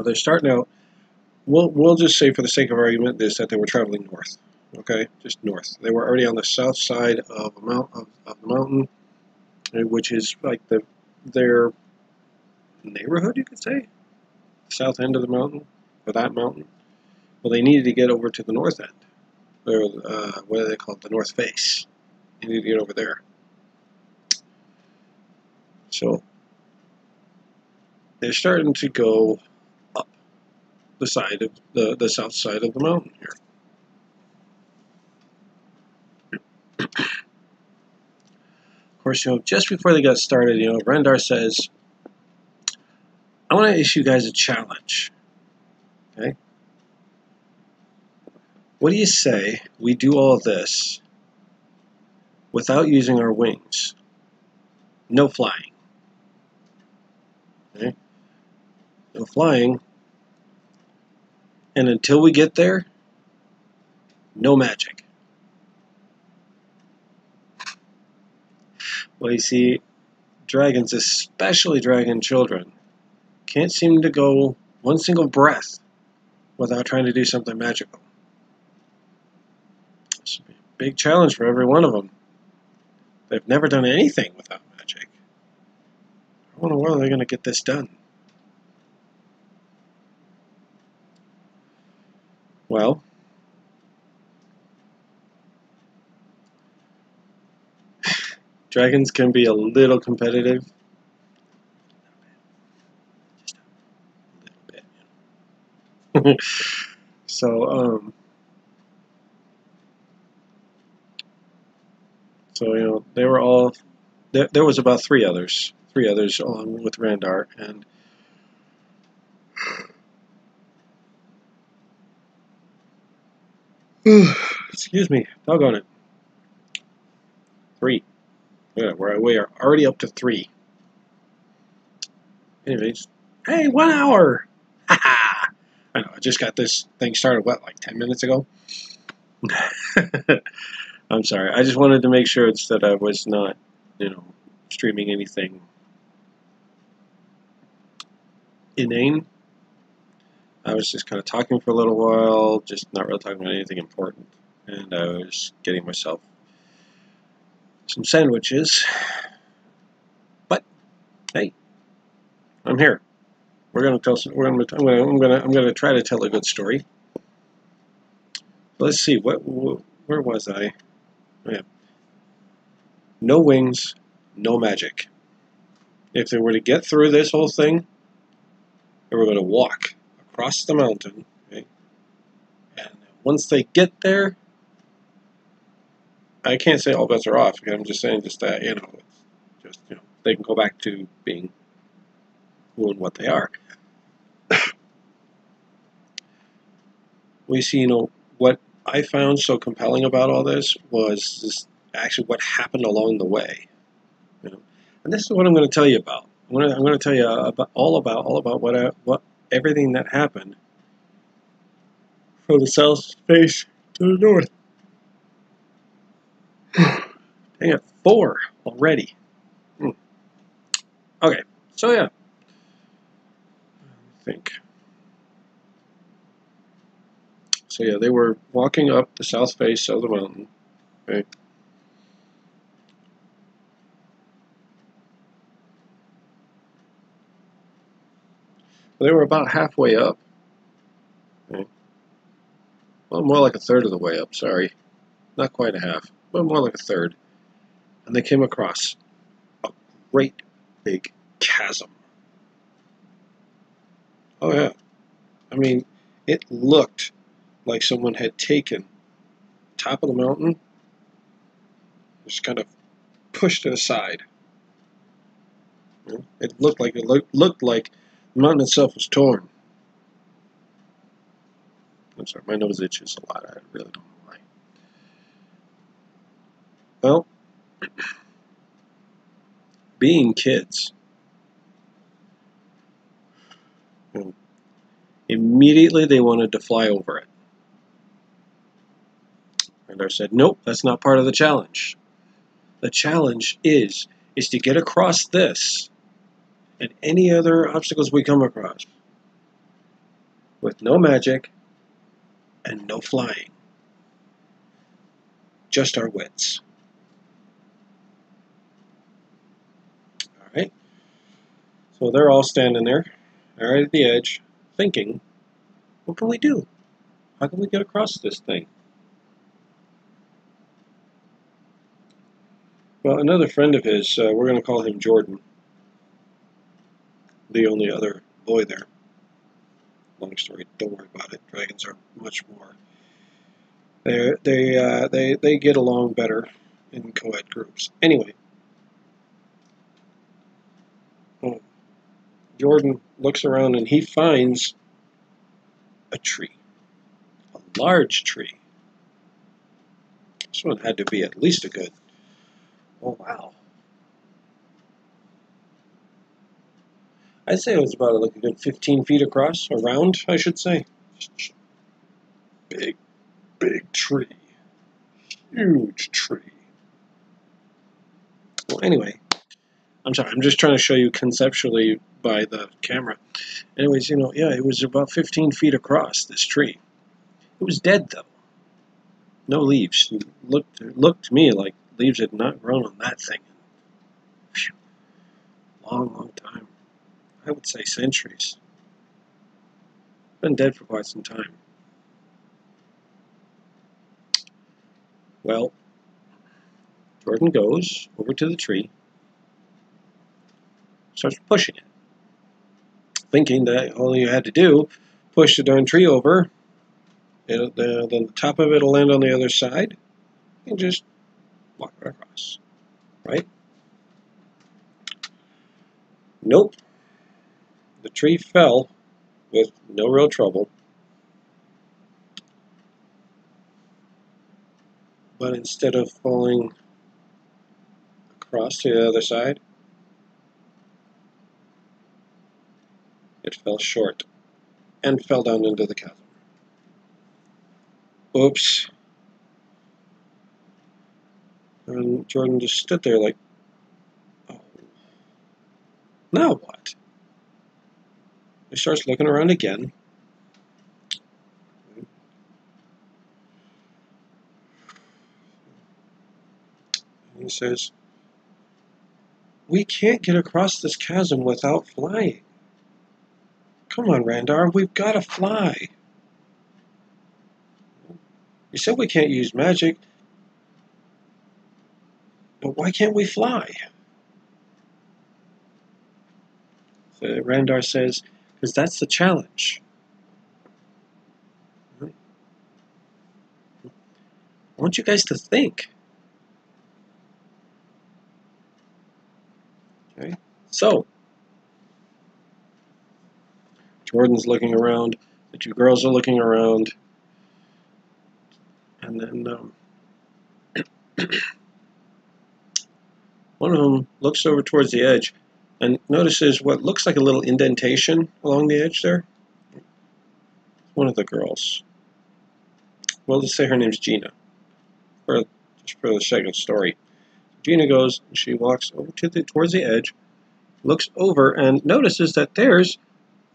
they're starting out. We'll just say, for the sake of argument, this that they were traveling north. Okay, just north. They were already on the south side of the mountain, which is like their neighborhood, you could say, south end of the mountain, or that mountain. Well, they needed to get over to the north end, or what do they call it, the north face. They needed to get over there. So they're starting to go up the side of the south side of the mountain here. Of course, you know, just before they got started, you know, Rendar says, I want to issue you guys a challenge. Okay? What do you say we do all this without using our wings? No flying. Okay? No flying. And until we get there, no magic. Well, you see, dragons, especially dragon children, can't seem to go one single breath without trying to do something magical. It's a big challenge for every one of them. They've never done anything without magic. I wonder whether they're going to get this done. Well, dragons can be a little competitive. Just a little bit. So, you know, they were all, there was about three others along with Randar, and excuse me, doggone it. Three. Yeah, we are already up to three. Anyways, hey, 1 hour! Haha! I know, I just got this thing started, what, like 10 minutes ago? I'm sorry, I just wanted to make sure that I was not, you know, streaming anything inane. I was just kind of talking for a little while, just not really talking about anything important. And I was getting myself some sandwiches. But hey, I'm here. We're gonna tell. I'm gonna try to tell a good story. Let's see. Where was I? Oh, yeah. No wings, no magic. If they were to get through this whole thing, they were going to walk across the mountain. Okay? And once they get there, I can't say all bets are off. I'm just saying just that, it's just, they can go back to being who and what they are. We see, what I found so compelling about all this was this actually what happened along the way. And this is what I'm going to tell you about. I'm going to tell you all about what everything that happened from the south face to the north. Dang it, 4 already. Okay, so yeah. I think. So yeah, they were walking up the south face of the mountain. Okay. They were about halfway up. Okay. Well, more like a third of the way up, sorry. Not quite a half, but more like a third. And they came across a great big chasm. Oh yeah. I mean, it looked like someone had taken the top of the mountain, just kind of pushed it aside. It looked like the mountain itself was torn. I'm sorry, my nose itches a lot. I really don't know why. Well, being kids, immediately they wanted to fly over it. And I said, nope, that's not part of the challenge. The challenge is to get across this and any other obstacles we come across with no magic and no flying. Just our wits. All right? So they're all standing there, right at the edge, thinking, what can we do? How can we get across this thing? Well, another friend of his, we're going to call him Jordan, the only other boy there. Long story, don't worry about it. Dragons are much more. They get along better in co-ed groups. Anyway, Jordan looks around and he finds a tree, a large tree. This one had to be at least a good. Oh wow! I'd say it was about like a good 15 feet across, around, I should say. Big, big tree. Huge tree. Well, anyway, I'm sorry, I'm just trying to show you conceptually by the camera. Anyways, yeah, it was about 15 feet across, this tree. It was dead, though. No leaves. It looked to me like leaves had not grown on that thing. Whew. Long time. I would say centuries. Been dead for quite some time. Well, Jordan goes over to the tree, starts pushing it, thinking that all you had to do, push the darn tree over, then the top of it will land on the other side, and just walk right across, right? Nope. The tree fell with no real trouble, but instead of falling across to the other side, it fell short and fell down into the chasm. Oops. And Jordan just stood there like, oh, now what? he starts looking around again. And he says, "We can't get across this chasm without flying. Come on, Randar, we've got to fly. You said we can't use magic, but why can't we fly?" So Randar says, "Because that's the challenge. I want you guys to think." Okay, so Jordan's looking around, the two girls are looking around, and then one of them looks over towards the edge and notices what looks like a little indentation along the edge there. One of the girls. Well, let's say her name's Gina, just for the sake of the story. Gina goes, she walks over towards the edge, looks over, and notices that there's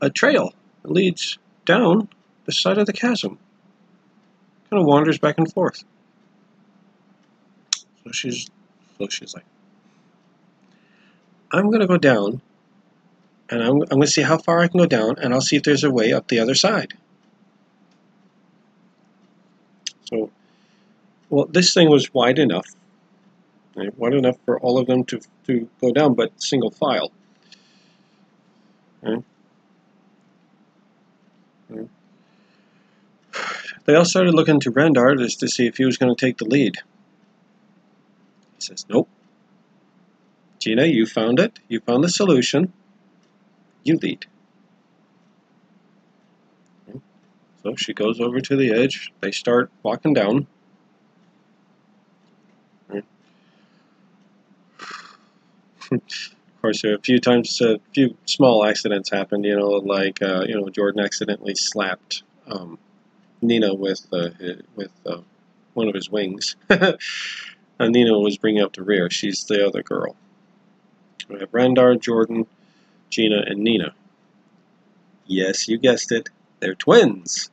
a trail that leads down the side of the chasm. Kind of wanders back and forth. So she's like, "I'm going to go down, and I'm going to see how far I can go down, and I'll see if there's a way up the other side." So, well, this thing was wide enough, right? Wide enough for all of them to go down, but single file. Right? Right. They all started looking to Rendar just to see if he was going to take the lead. He says, "Nope. Gina, you found it. You found the solution. You lead." Okay. So she goes over to the edge. They start walking down. Right. Of course, a few times, a few small accidents happened. Like Jordan accidentally slapped Nina with one of his wings. And Nina was bringing up the rear. She's the other girl. We have Randar, Jordan, Gina, and Nina. Yes, you guessed it. They're twins.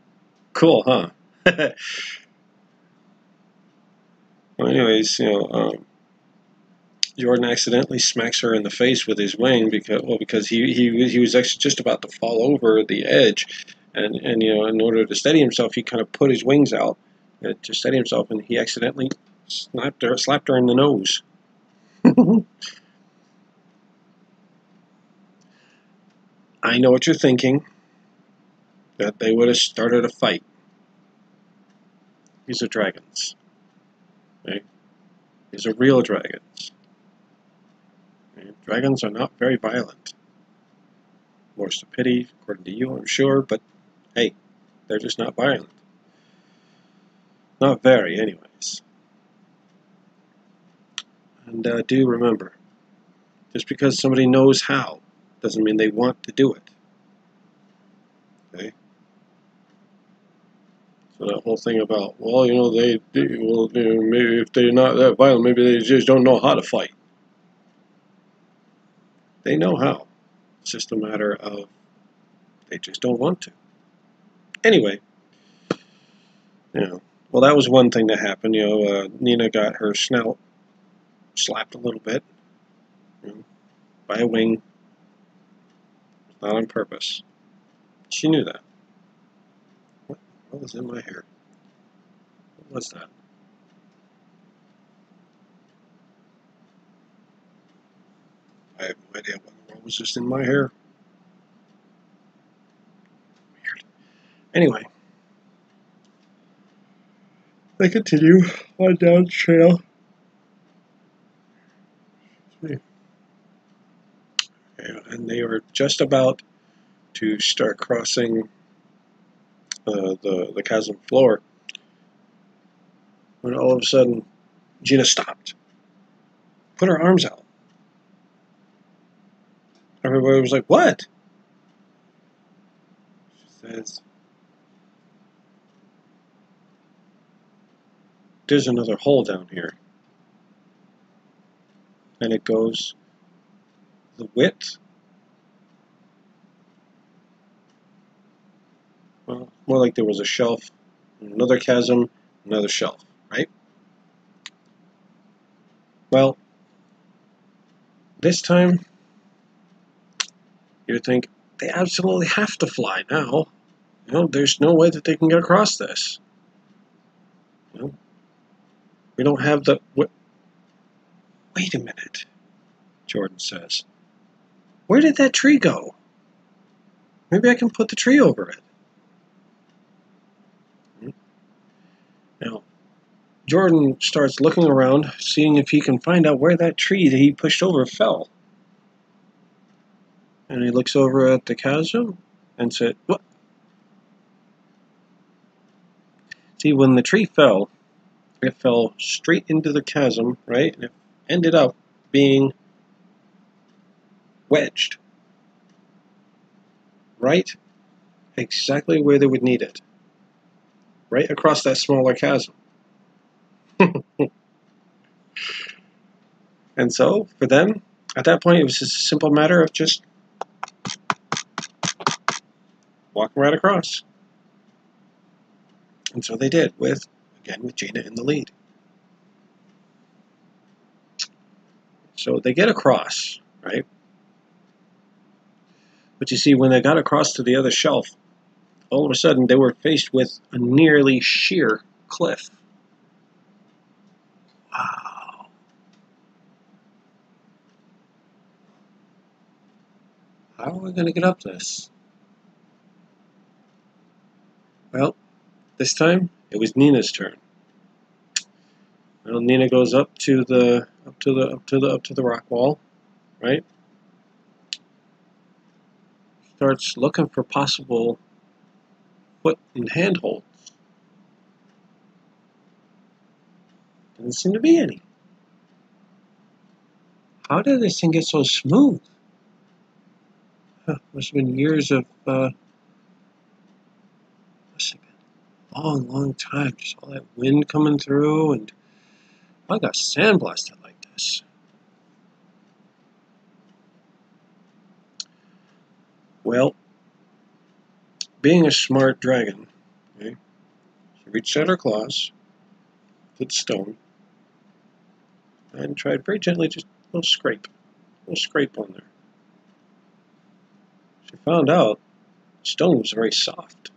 Cool, huh? Well, anyways, Jordan accidentally smacks her in the face with his wing because he was actually just about to fall over the edge, and in order to steady himself, he kind of put his wings out to steady himself, and he accidentally slapped her in the nose. I know what you're thinking. That they would have started a fight. These are dragons. Right? These are real dragons. Right? Dragons are not very violent. More stupidity, according to you, I'm sure, but hey, they're just not violent. Not very, anyways. And do remember, just because somebody knows how doesn't mean they want to do it. Okay? So that whole thing about, well, maybe if they're not that violent, maybe they just don't know how to fight. They know how. It's just a matter of they just don't want to. Anyway, well, that was one thing that happened. Nina got her snout slapped a little bit by a wing, not on purpose. She knew that. What was in my hair? What was that? I have no idea what was just in my hair. Weird. Anyway, they continue on down the trail. And they were just about to start crossing the chasm floor when all of a sudden Gina stopped, put her arms out. Everybody was like, "What?" She says, "There's another hole down here." And it goes the width more like there was a shelf, another chasm, another shelf, right? Well, this time, you think, they absolutely have to fly now. You know, there's no way that they can get across this. You know, we don't have the... Wait a minute, Jordan says. Where did that tree go? Maybe I can put the tree over it. Now, Jordan starts looking around, seeing if he can find out where that tree that he pushed over fell. And he looks over at the chasm and said, "What?" See, when the tree fell, it fell straight into the chasm, right? And it ended up being wedged. Right? Exactly where they would need it. Right across that smaller chasm. And so, for them, at that point, it was just a simple matter of just walking right across. And so they did, with Gina in the lead. So they get across, right? But you see, when they got across to the other shelf, all of a sudden they were faced with a nearly sheer cliff. Wow. How are we going to get up this? Well, this time it was Nina's turn. Well, Nina goes up to the rock wall, right? Starts looking for possible foot and handholds. Doesn't seem to be any. How did this thing get so smooth? Must have been years of, must have been a long, long time. Just all that wind coming through, and I got sandblasted like this. Well, being a smart dragon, okay, she reached out her claws to the stone and tried very gently, just a little scrape on there. She found out the stone was very soft.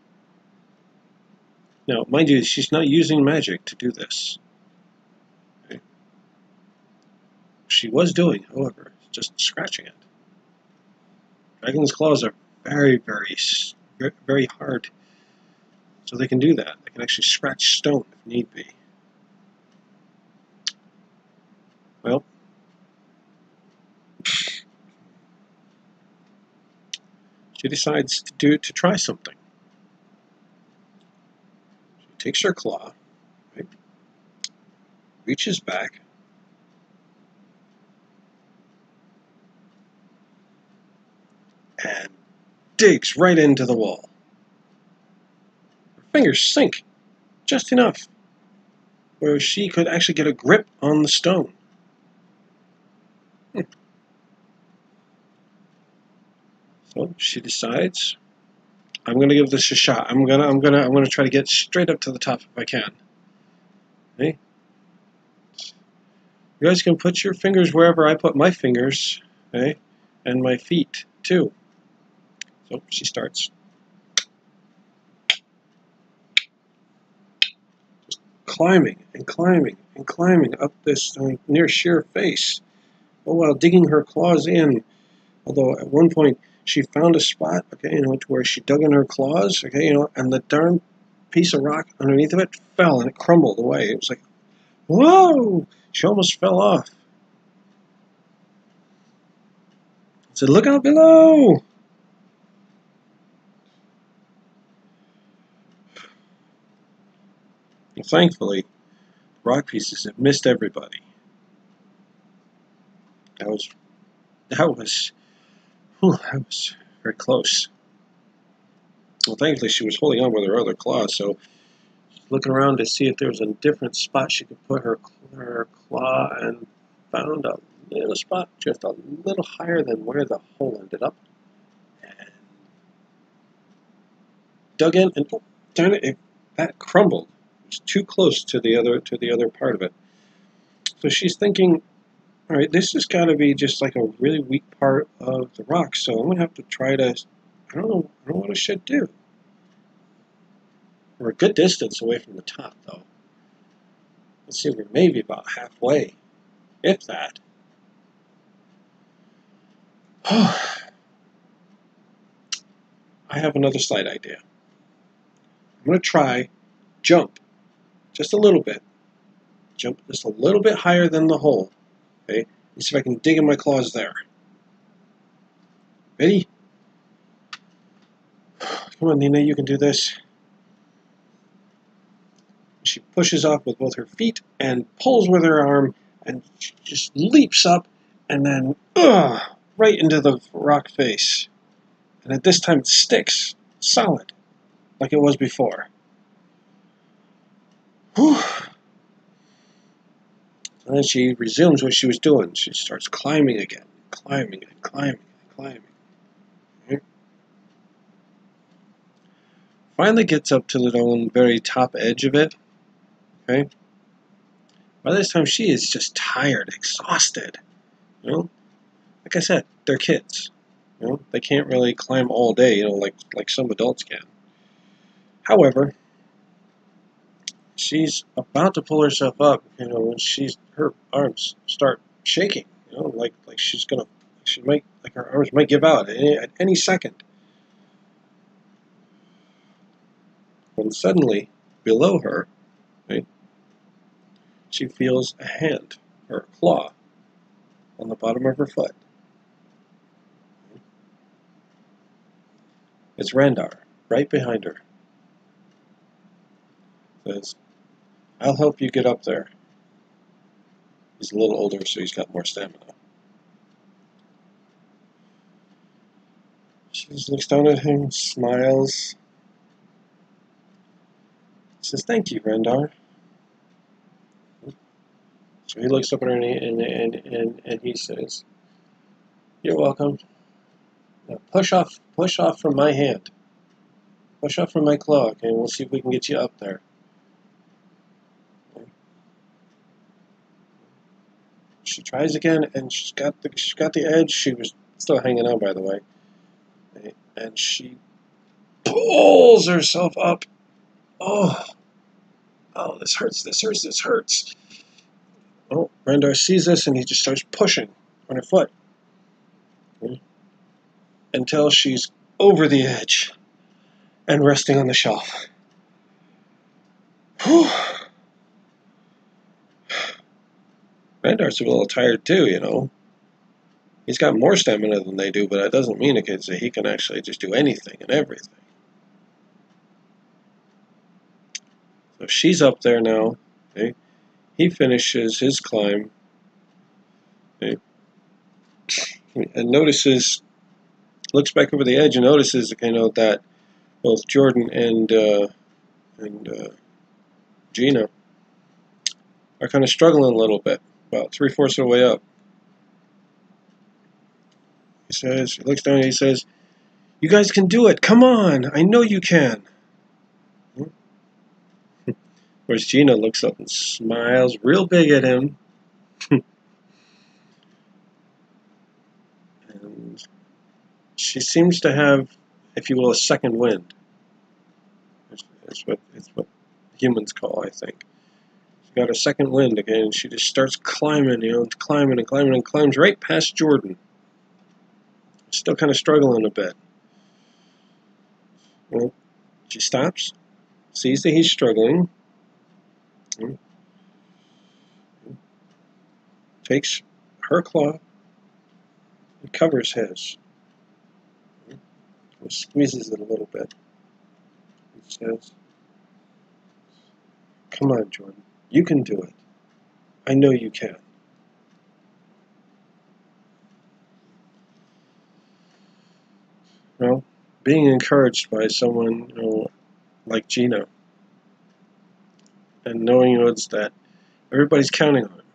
Now, mind you, she's not using magic to do this. Okay? She was doing, however, just scratching it. Dragon's claws are very, very, very hard, so they can do that. They can actually scratch stone if need be. Well, she decides to try something. She takes her claw, right, reaches back, and digs right into the wall. Her fingers sink just enough where she could actually get a grip on the stone. So she decides, I'm going to give this a shot. I'm going to try to get straight up to the top if I can. Okay? You guys can put your fingers wherever I put my fingers, okay? And my feet too. So she starts just climbing and climbing and climbing up this near sheer face, all while digging her claws in. Although at one point she found a spot, okay, to where she dug in her claws, okay, and the darn piece of rock underneath of it fell and it crumbled away. It was like, whoa! She almost fell off. I said, look out below! And thankfully, rock pieces had missed everybody. That was very close. Well, thankfully she was holding on with her other claw, so she's looking around to see if there was a different spot she could put her claw, and found a little spot just a little higher than where the hole ended up. And dug in and that crumbled. It was too close to the other part of it. So she's thinking, all right, this has got to be just like a really weak part of the rock. So I'm gonna have to try to. I don't know what I should do. We're a good distance away from the top, though. Let's see, we're maybe about halfway, if that. I have another slight idea. I'm going to try jump just a little bit. Jump just a little bit higher than the hole. Okay? And see if I can dig in my claws there. Ready? Come on, Nina, you can do this. She pushes off with both her feet and pulls with her arm and just leaps up and then right into the rock face. And at this time it sticks solid like it was before. Whew. And then she resumes what she was doing. She starts climbing again, climbing and climbing and climbing. Okay. Finally gets up to the very top edge of it. Okay. By this time she is just tired, exhausted. You know, like I said, they're kids. You know, they can't really climb all day. You know, like some adults can. However, she's about to pull herself up. You know, when her arms start shaking. You know, like her arms might give out at any second. When suddenly, below her, right, she feels a hand or a claw on the bottom of her foot. It's Randar, right behind her. Says, "I'll help you get up there." He's a little older, so he's got more stamina. She just looks down at him, smiles. Says, "Thank you, Randar." So he looks up at her and he says, "You're welcome. Now push off from my hand. Push off from my claw, okay? We'll see if we can get you up there." She tries again, and she's got the edge. She was still hanging on, by the way, and she pulls herself up. Oh, this hurts! This hurts! This hurts! Oh, Randar sees this, and he just starts pushing on her foot until she's over the edge and resting on the shelf. Whew. Randar's a little tired too, you know. He's got more stamina than they do, but that doesn't mean that he can actually just do anything and everything. So she's up there now. Okay? He finishes his climb. Okay? And looks back over the edge and notices, you know, that both Jordan and Gina are kind of struggling a little bit, about 3/4 of the way up. He looks down and he says, "You guys can do it. Come on. I know you can." Whereas Gina looks up and smiles real big at him. And she seems to have, if you will, a second wind. It's what humans call, I think. She's got a second wind again, and she just starts climbing, you know, climbing and climbing and climbs right past Jordan. Still kind of struggling a bit. Well, she stops, sees that he's struggling, takes her claw and covers his. Squeezes it a little bit. And says, "Come on, Jordan. You can do it. I know you can." Well, being encouraged by someone, you know, like Gina, and knowing, you know, it's that everybody's counting on him.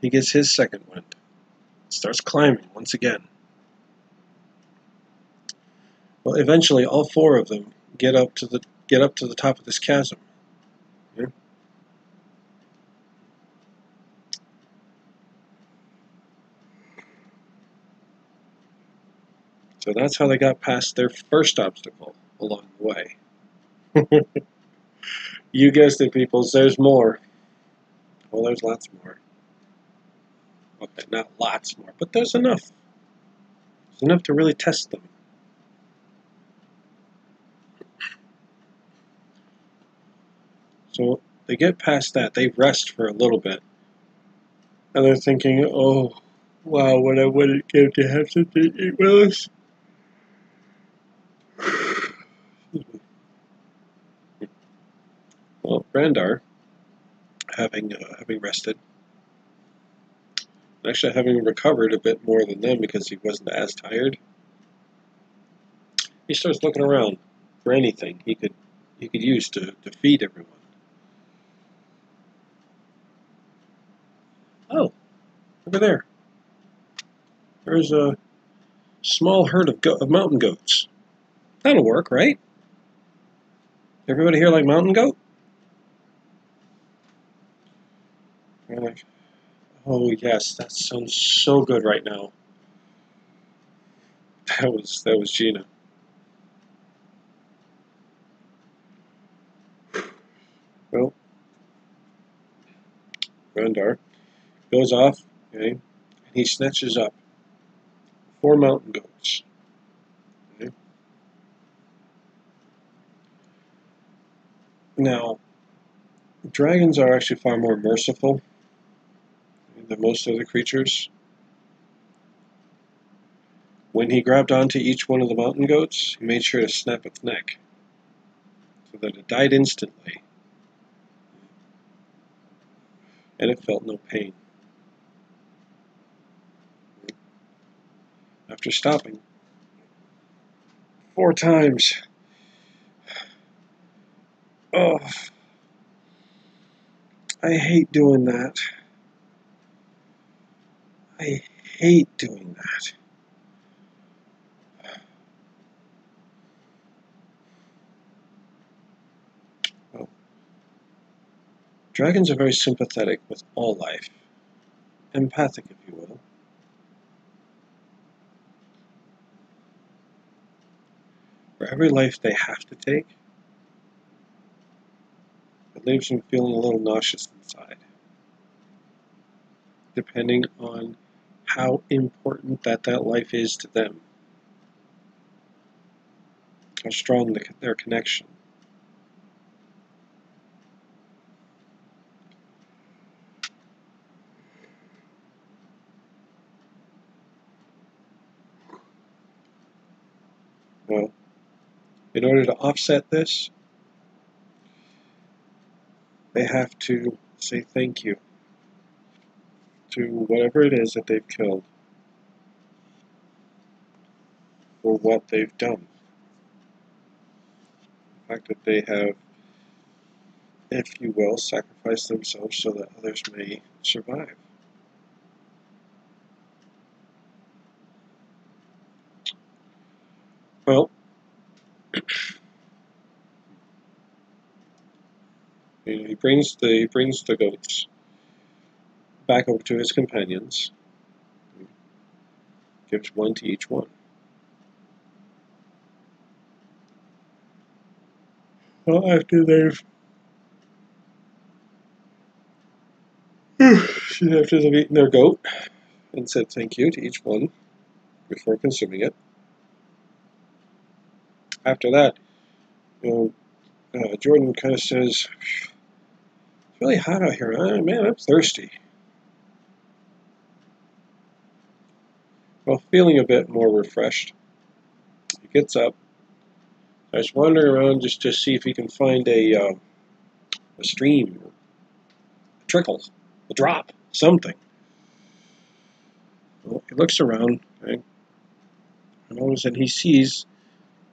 He gets his second wind. Starts climbing once again. Well, eventually all four of them get up to the top of this chasm. Yeah? So that's how they got past their first obstacle along the way. You guessed it, peoples. There's more. Well, there's lots more. Okay, not lots more, but there's enough. There's enough to really test them. So they get past that. They rest for a little bit. And they're thinking, oh, wow, what I wouldn't give to have something to eat with us. Well, Brandar, having rested, actually having recovered a bit more than them because he wasn't as tired, he starts looking around for anything he could use to feed everyone. Oh, over there. There's a small herd of mountain goats. That'll work, right? Everybody here like mountain goat? They're like, oh yes, that sounds so good right now. That was Gina. Well, Randar goes off, okay, and he snatches up 4 mountain goats. Okay. Now, dragons are actually far more merciful than most other creatures. When he grabbed onto each one of the mountain goats, he made sure to snap its neck so that it died instantly, and it felt no pain. After stopping 4 times, oh, I hate doing that. I hate doing that. Well, dragons are very sympathetic with all life, empathic, if you will. For every life they have to take, it leaves them feeling a little nauseous inside, depending on how important that life is to them, how strong their connection. Well, in order to offset this, they have to say thank you to whatever it is that they've killed for what they've done. The fact that they have, if you will, sacrificed themselves so that others may survive. Well, he brings the goats back over to his companions, gives one to each one. Well, after they've eaten their goat and said thank you to each one before consuming it, after that, Jordan kind of says, "It's really hot out here. Man, I'm thirsty." Well, feeling a bit more refreshed, he gets up, starts wandering around just to see if he can find a stream, a trickle, a drop, something. Well, he looks around, okay, and all of a sudden he sees,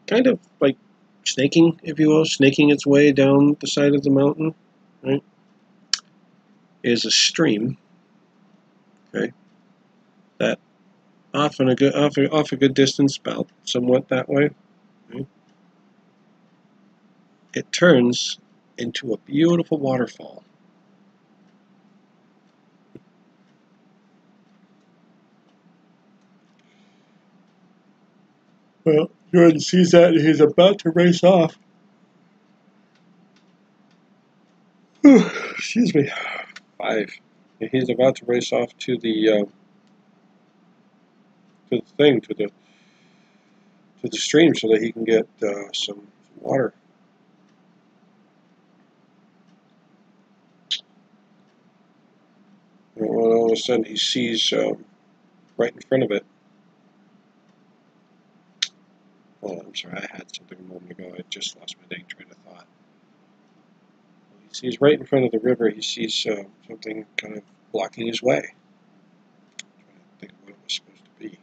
kind of like snaking, if you will, snaking its way down the side of the mountain, right, is a stream, okay, that off a good distance, about somewhat that way, okay, it turns into a beautiful waterfall. Well, Jordan sees that and he's about to race off. Excuse me. 5. He's about to race off to the thing, to the stream, so that he can get some water. And all of a sudden, he sees right in front of it. Oh, I'm sorry, I had something a moment ago. I just lost my dang train of thought. He sees right in front of the river. He sees something kind of blocking his way. I'm trying to think of what it was supposed to be.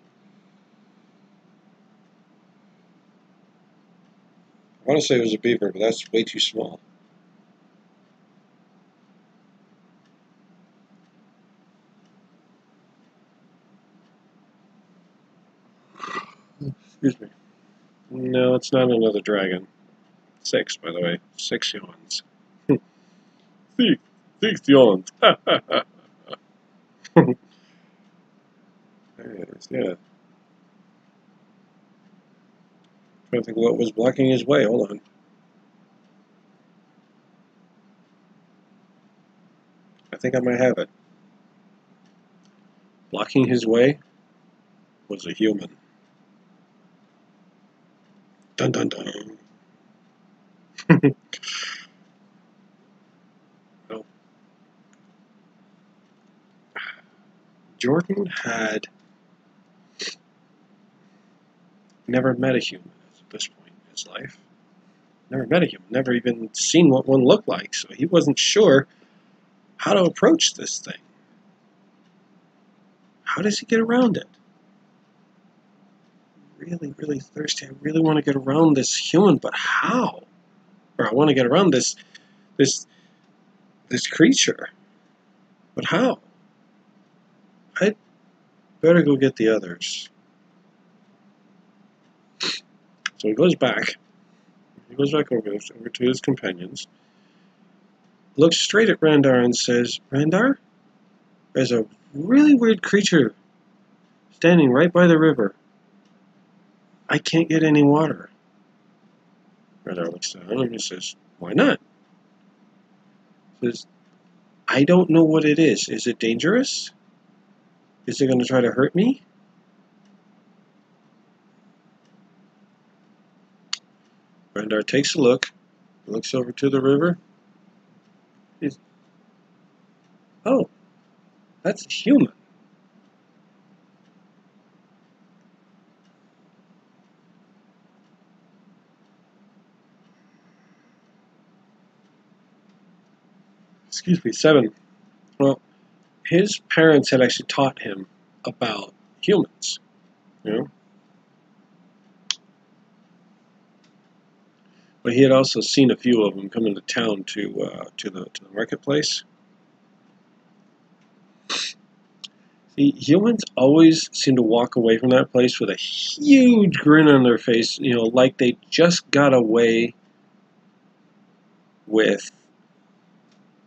I want to say it was a beaver, but that's way too small. Excuse me. No, it's not another dragon. 6, by the way. 6 yawns. 6 yawns. Yeah. Trying to think what was blocking his way. Hold on. I think I might have it. Blocking his way was a human. Dun dun dun. Well, Jordan had never met a human at this point in his life. Never met a human. Never even seen what one looked like. So he wasn't sure how to approach this thing. How does he get around it? Really, really thirsty. I really want to get around this human, but how? Or I want to get around this creature, but how? I'd better go get the others. So he goes back. He goes back over to his companions. Looks straight at Randar and says, "Randar, there's a really weird creature standing right by the river. I can't get any water." Randar looks down and he says, "Why not?" He says, "I don't know what it is. Is it dangerous? Is it going to try to hurt me?" Randar takes a look, looks over to the river. He's, "Oh, that's a human." Excuse me, 7. Well, his parents had actually taught him about humans, you know. But he had also seen a few of them come into town to the marketplace. See, humans always seem to walk away from that place with a huge grin on their face, like they just got away with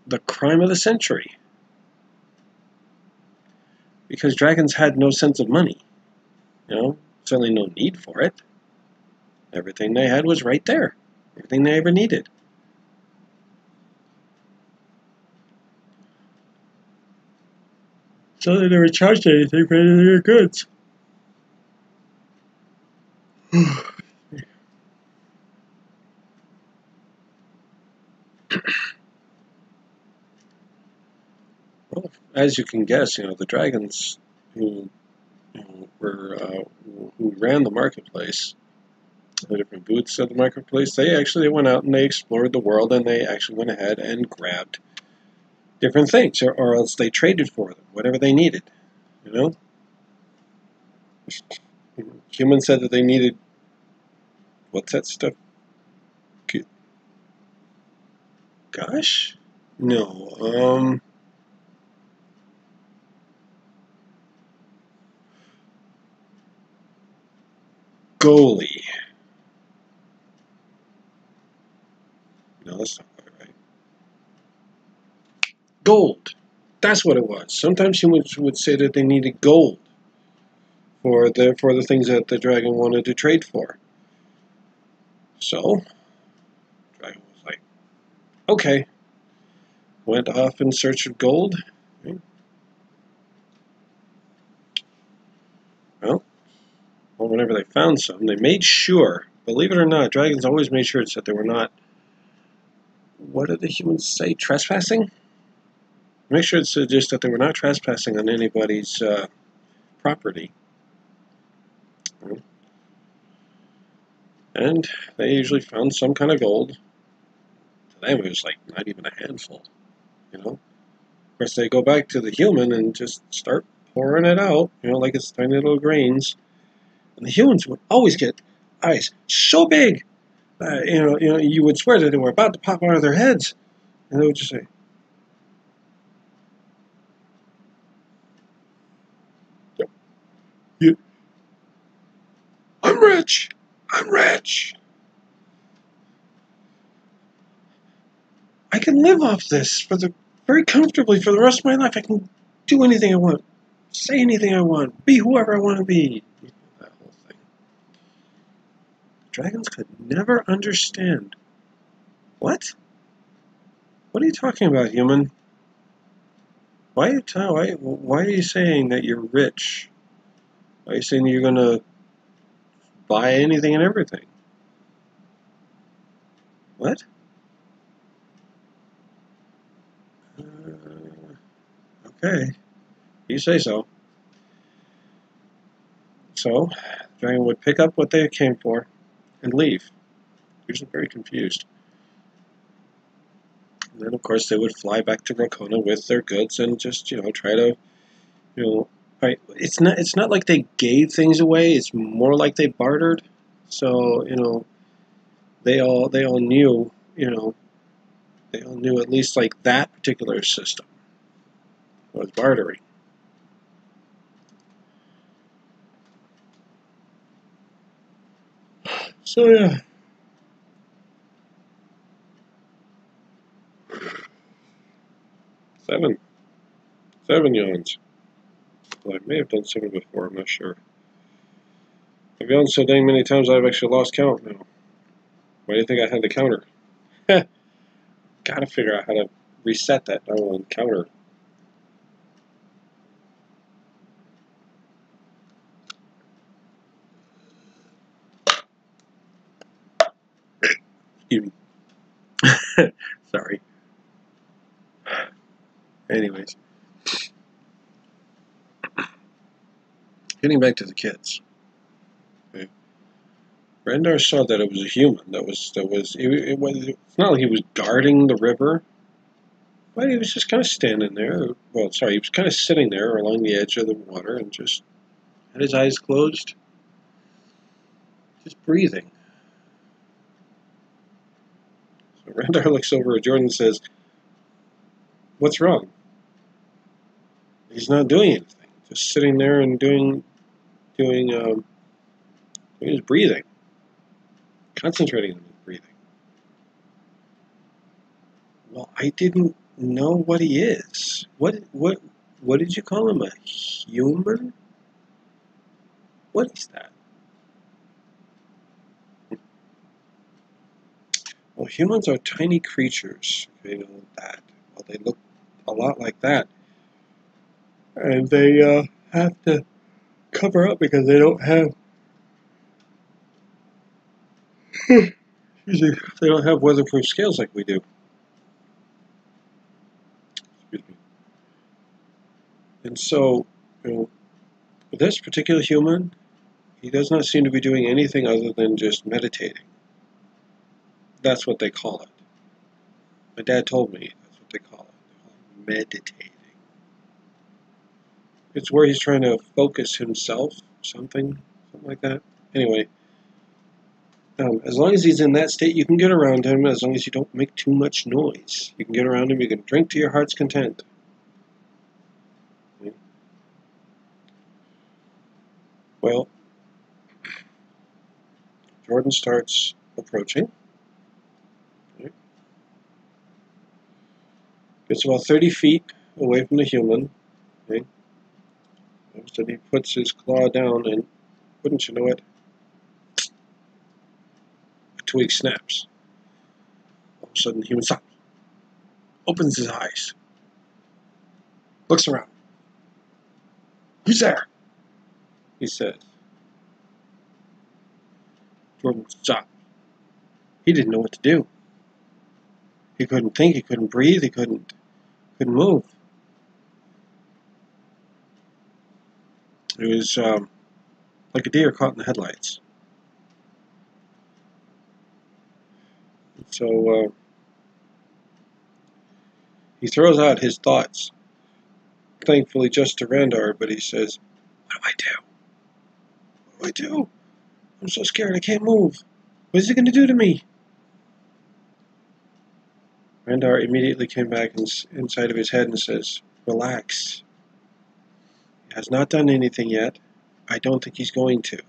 the crime of the century. Because dragons had no sense of money, certainly no need for it. Everything they had was right there, everything they ever needed. So they never charged anything for any of their goods. Well, as you can guess, the dragons who who ran the marketplace, the different booths at the marketplace, they went out and they explored the world, and they actually went ahead and grabbed different things, or else they traded for them, whatever they needed. Humans said that they needed, what's that stuff? Gosh? No, goalie. gold. That's what it was. Sometimes humans would say that they needed gold for the things that the dragon wanted to trade for. So, the dragon was like, okay. Went off in search of gold. Well, whenever they found some, they made sure, believe it or not, dragons always made sure that they were not, what did the humans say, trespassing? Make sure it's just that they were not trespassing on anybody's property. And they usually found some kind of gold. To them, it was like not even a handful, you know. Of course, they go back to the human and just start pouring it out, you know, like it's tiny little grains. And the humans would always get eyes so big, you would swear that they were about to pop out of their heads, and they would just say, "You, I'm rich. I'm rich. I can live off this very comfortably for the rest of my life. I can do anything I want, say anything I want, be whoever I want to be." That whole thing. Dragons could never understand. What? What are you talking about, human? Why are you saying that you're rich? Why are you saying that you're going to buy anything and everything? What? Okay, you say so. So, the dragon would pick up what they came for and leave, usually very confused. And then, of course, they would fly back to Rokona with their goods and just, try to, right. It's not like they gave things away. It's more like they bartered. So, they all knew, they all knew at least like that particular system was bartering. So yeah, 7, 7 yawns. Well, I may have done 7 before. I'm not sure. I've yawned so dang many times I've actually lost count now. Why do you think I had the counter? Gotta figure out how to reset that counter. Excuse me. Sorry. Anyways, getting back to the kids. Okay. Rendar saw that it was a human. It's not like he was guarding the river, but he was just kind of standing there. Well, sorry, he was kind of sitting there along the edge of the water and just had his eyes closed, just breathing. So Rendar looks over at Jordan and says, "What's wrong?" He's not doing anything, just sitting there and doing his breathing, concentrating on his breathing. Well, I didn't know what he is. What did you call him? A human? What is that? Well, humans are tiny creatures. You know that. Well, they look a lot like that, and they have to cover up because they don't have. Excuse me. They don't have weatherproof scales like we do. Excuse me. And so, this particular human, he does not seem to be doing anything other than just meditating. That's what they call it. My dad told me that's what they call it. They call it meditating. It's where he's trying to focus himself, something like that. Anyway, as long as he's in that state, you can get around him as long as you don't make too much noise. You can get around him, you can drink to your heart's content. Well, Jordan starts approaching. It's about 30 feet away from the human. Okay? So he puts his claw down, and wouldn't you know it, a twig snaps. All of a sudden, the human stops, opens his eyes, looks around. "Who's there?" he says. Jordan stopped. He didn't know what to do. He couldn't think, he couldn't breathe, he couldn't move. It was like a deer caught in the headlights. So he throws out his thoughts, thankfully just to Randar, but he says, "What do I do? What do I do? I'm so scared, I can't move. What is he going to do to me?" Randar immediately came back inside of his head and says, "Relax. He has not done anything yet. I don't think he's going to.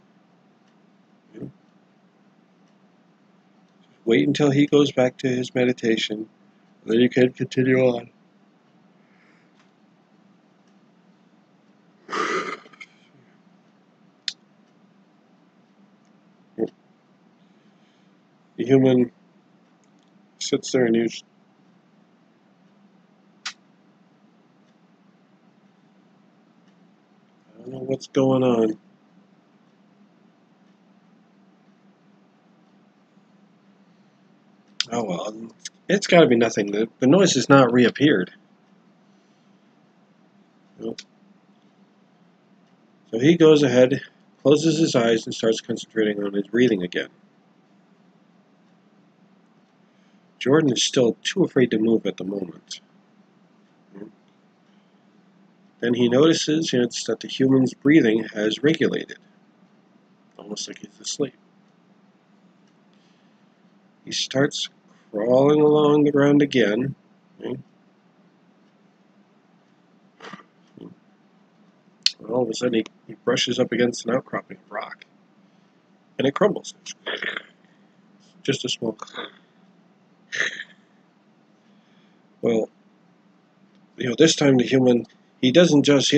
Wait until he goes back to his meditation, then you can continue on." The human sits there and he's I don't know what's going on. Oh well, it's got to be nothing. The noise has not reappeared. Nope. So he goes ahead, closes his eyes, and starts concentrating on his breathing again. Jordan is still too afraid to move at the moment. Then he notices that the human's breathing has regulated, almost like he's asleep. He starts crawling along the ground again. Okay? All of a sudden, he brushes up against an outcropping of rock, and it crumbles. Just a small. Well, this time the human, he doesn't just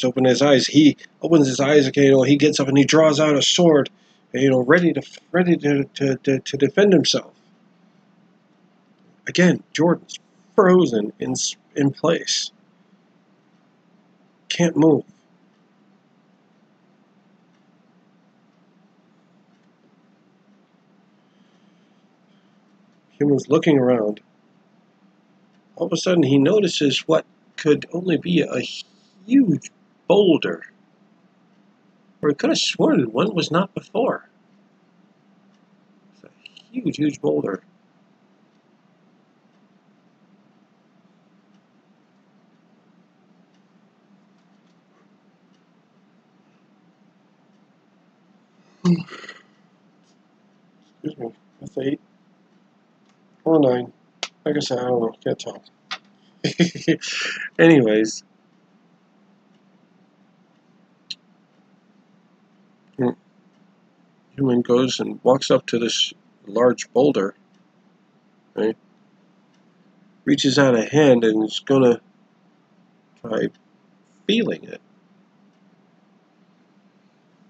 open his eyes. He opens his eyes again. He gets up and he draws out a sword, ready to defend himself. Again, Jordan's frozen in place. Can't move. Human's looking around. All of a sudden, he notices what could only be a huge boulder. Or he could have sworn one was not before. It's a huge, huge boulder. Excuse me, that's 8 or 9. Like I said, I don't know, can't tell. Anyways, human goes and walks up to this large boulder, right? Reaches out a hand and is gonna try feeling it.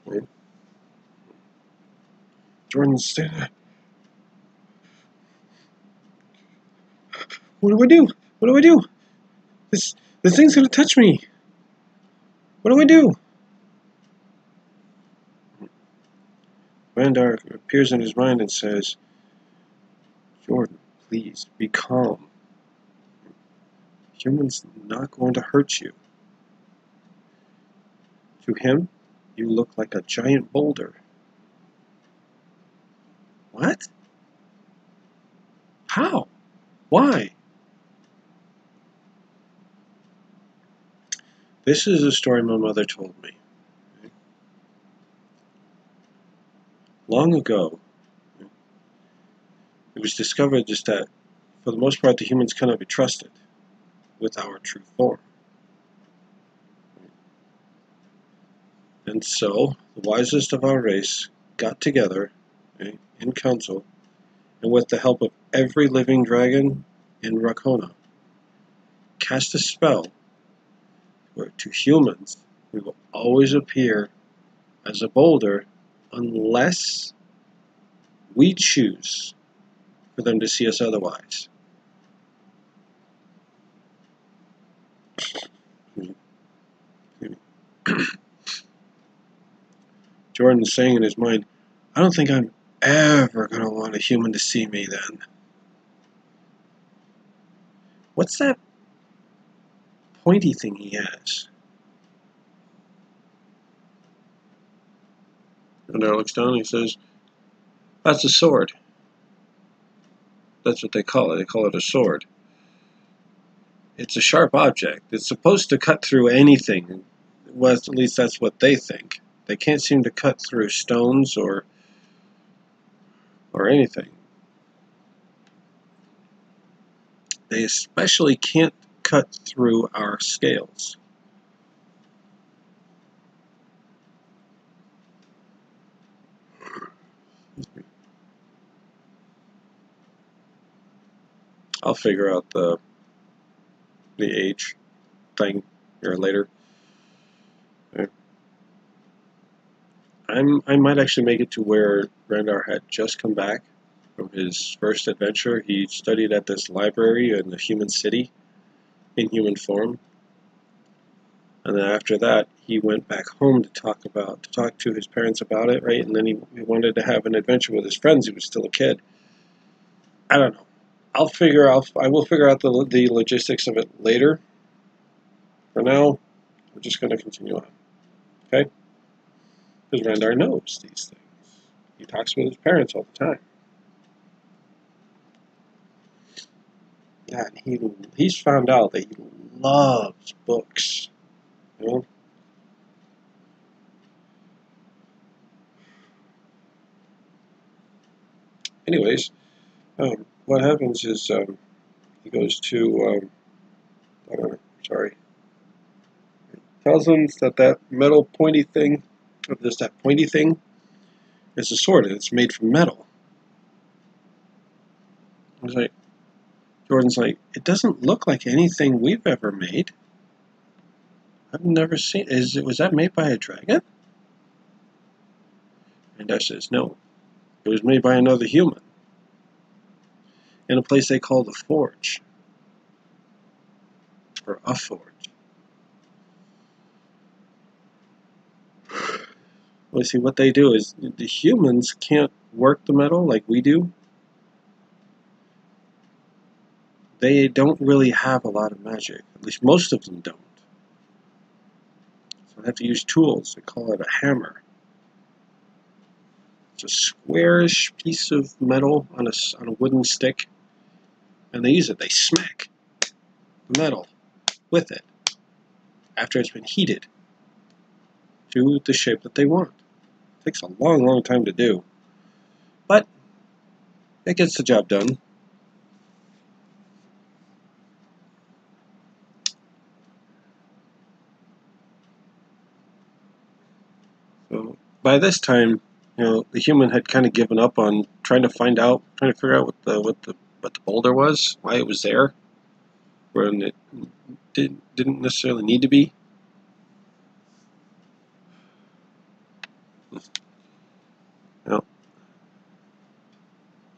Right? Jordan's standing there. What do I do? What do I do? This thing's gonna touch me. What do I do? Randar appears in his mind and says, "Jordan, please be calm. Human's not going to hurt you. To him, you look like a giant boulder." What? How? Why? This is a story my mother told me. Long ago, it was discovered just that, for the most part, the humans cannot be trusted with our true form. And so, the wisest of our race got together in council, and with the help of every living dragon in Rakona, cast a spell where to humans we will always appear as a boulder unless we choose for them to see us otherwise. Jordan's saying in his mind, I don't think I'm ever going to want a human to see me then. What's that pointy thing he has? And Daryl looks down and he says, that's a sword. That's what they call it. They call it a sword. It's a sharp object. It's supposed to cut through anything. Well, at least that's what they think. They can't seem to cut through stones or anything. They especially can't cut through our scales. I'll figure out the age thing here later. I might actually make it to where Randar had just come back from his first adventure. He studied at this library in the human city in human form. And then after that, he went back home to talk to his parents about it, right? And then he wanted to have an adventure with his friends. He was still a kid. I don't know. I will figure out the logistics of it later. For now, we're just going to continue on. Okay? Because Randar knows these things. He talks with his parents all the time. Yeah, and he's found out that he loves books. You know? Anyways, what happens is he goes to, tells him that metal pointy thing, that pointy thing, is a sword, and it's made from metal. Jordan's like, it doesn't look like anything we've ever made. I've never seen. Was that made by a dragon? And Dash says, no. It was made by another human. In a place they call the Forge. Or a forge. Well, see, what they do is, the humans can't work the metal like we do. They don't really have a lot of magic. At least most of them don't. So they have to use tools. They call it a hammer. It's a squarish piece of metal on a wooden stick. And they use it. They smack the metal with it after it's been heated to the shape that they want. It takes a long, long time to do. But it gets the job done. So by this time, the human had kind of given up on trying to figure out what the boulder was, why it was there, when it didn't necessarily need to be.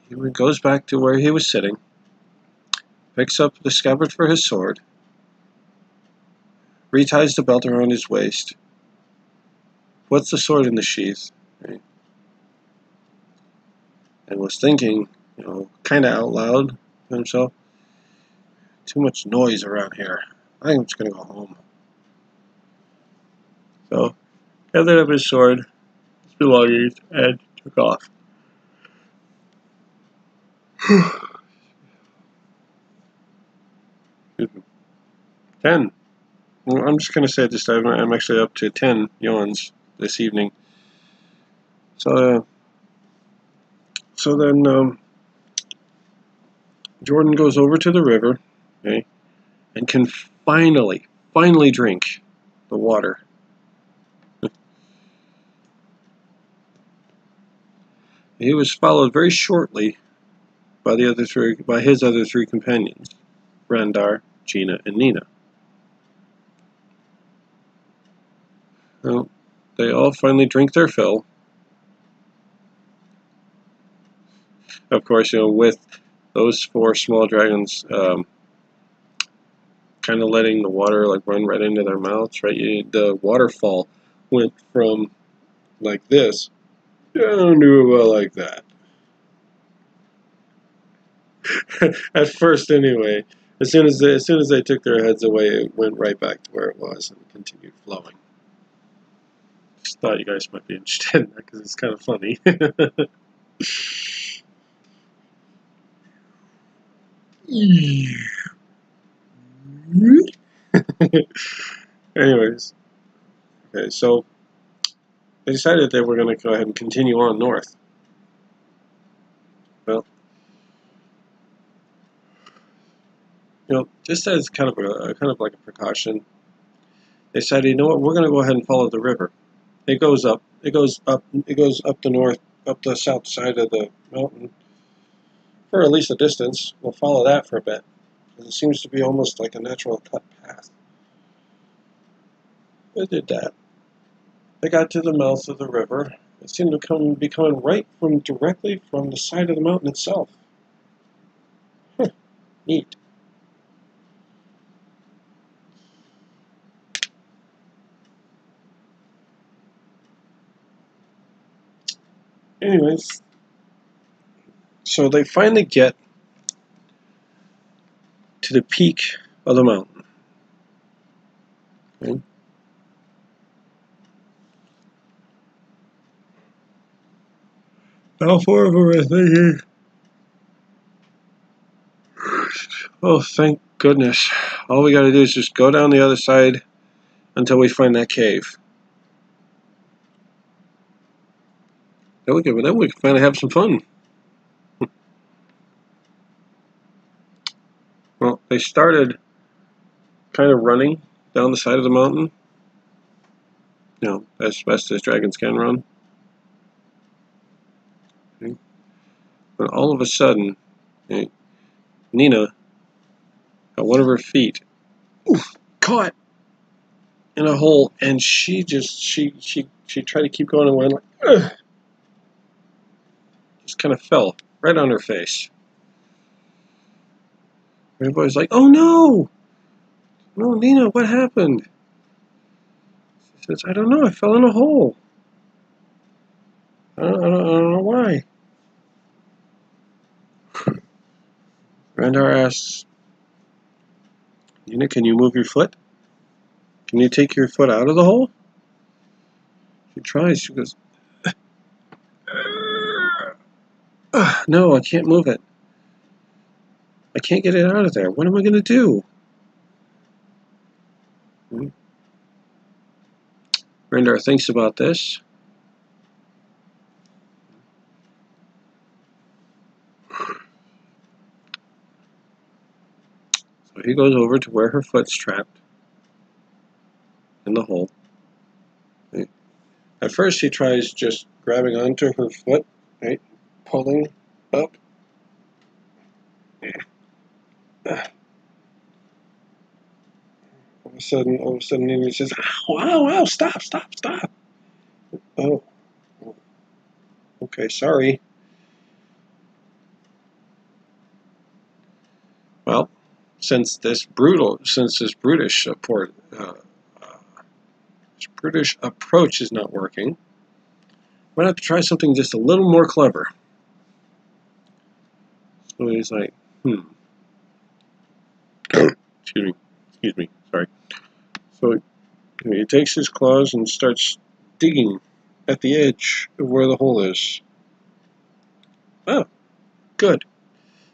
He goes back to where he was sitting, picks up the scabbard for his sword, reties the belt around his waist, puts the sword in the sheath, right? And was thinking, kind of out loud to himself, too much noise around here. I think I'm just going to go home. So, gathered up his sword, his belongings, and took off. 10. Well, I'm just going to say at this time, I'm actually up to 10 yawns this evening. So then Jordan goes over to the river, okay, and can finally drink the water. He was followed very shortly by his other three companions: Randar, Gina and Nina. Well, they all finally drink their fill. Of course, with those four small dragons kind of letting the water run right into their mouths, right? The waterfall went from like this down to about like that. At first, anyway. As soon as they took their heads away, it went right back to where it was and continued flowing. Just thought you guys might be interested in that because it's kind of funny. Anyways, okay, so they decided they were going to go ahead and continue on north. Well, just as kind of like a precaution, they decided, you know what, we're going to go ahead and follow the river. It goes up the north, up the south side of the mountain for at least a distance. We'll follow that for a bit. It seems to be almost like a natural cut path. They did that. They got to the mouth of the river. It seemed to be coming right directly from the side of the mountain itself. Huh, neat. Anyways, so they finally get to the peak of the mountain. Okay. All four of them are thinking, oh, thank goodness. All we got to do is just go down the other side until we find that cave. Then we can finally have some fun. Well, they started kind of running down the side of the mountain. As best as dragons can run. Okay. But all of a sudden, Nina got one of her feet caught in a hole, and she tried to keep going and went like, ugh. Just kind of fell right on her face. Everybody's like, "Oh no! No, Nina, what happened?" She says, "I don't know. I fell in a hole. I don't know why." Randar asks, "Nina, can you move your foot? Can you take your foot out of the hole?" She tries. She goes, "No, I can't move it. I can't get it out of there. What am I going to do?" Randar thinks about this. So he goes over to where her foot's trapped in the hole. Right? At first he tries just grabbing onto her foot, right? Pulling up. All of a sudden Nina says, "Ow, ow, ow, stop. Oh, okay, sorry." Well, since this brutish approach is not working, we're gonna have to try something just a little more clever. So he's like, excuse me, sorry. So he takes his claws and starts digging at the edge of where the hole is. Oh, good.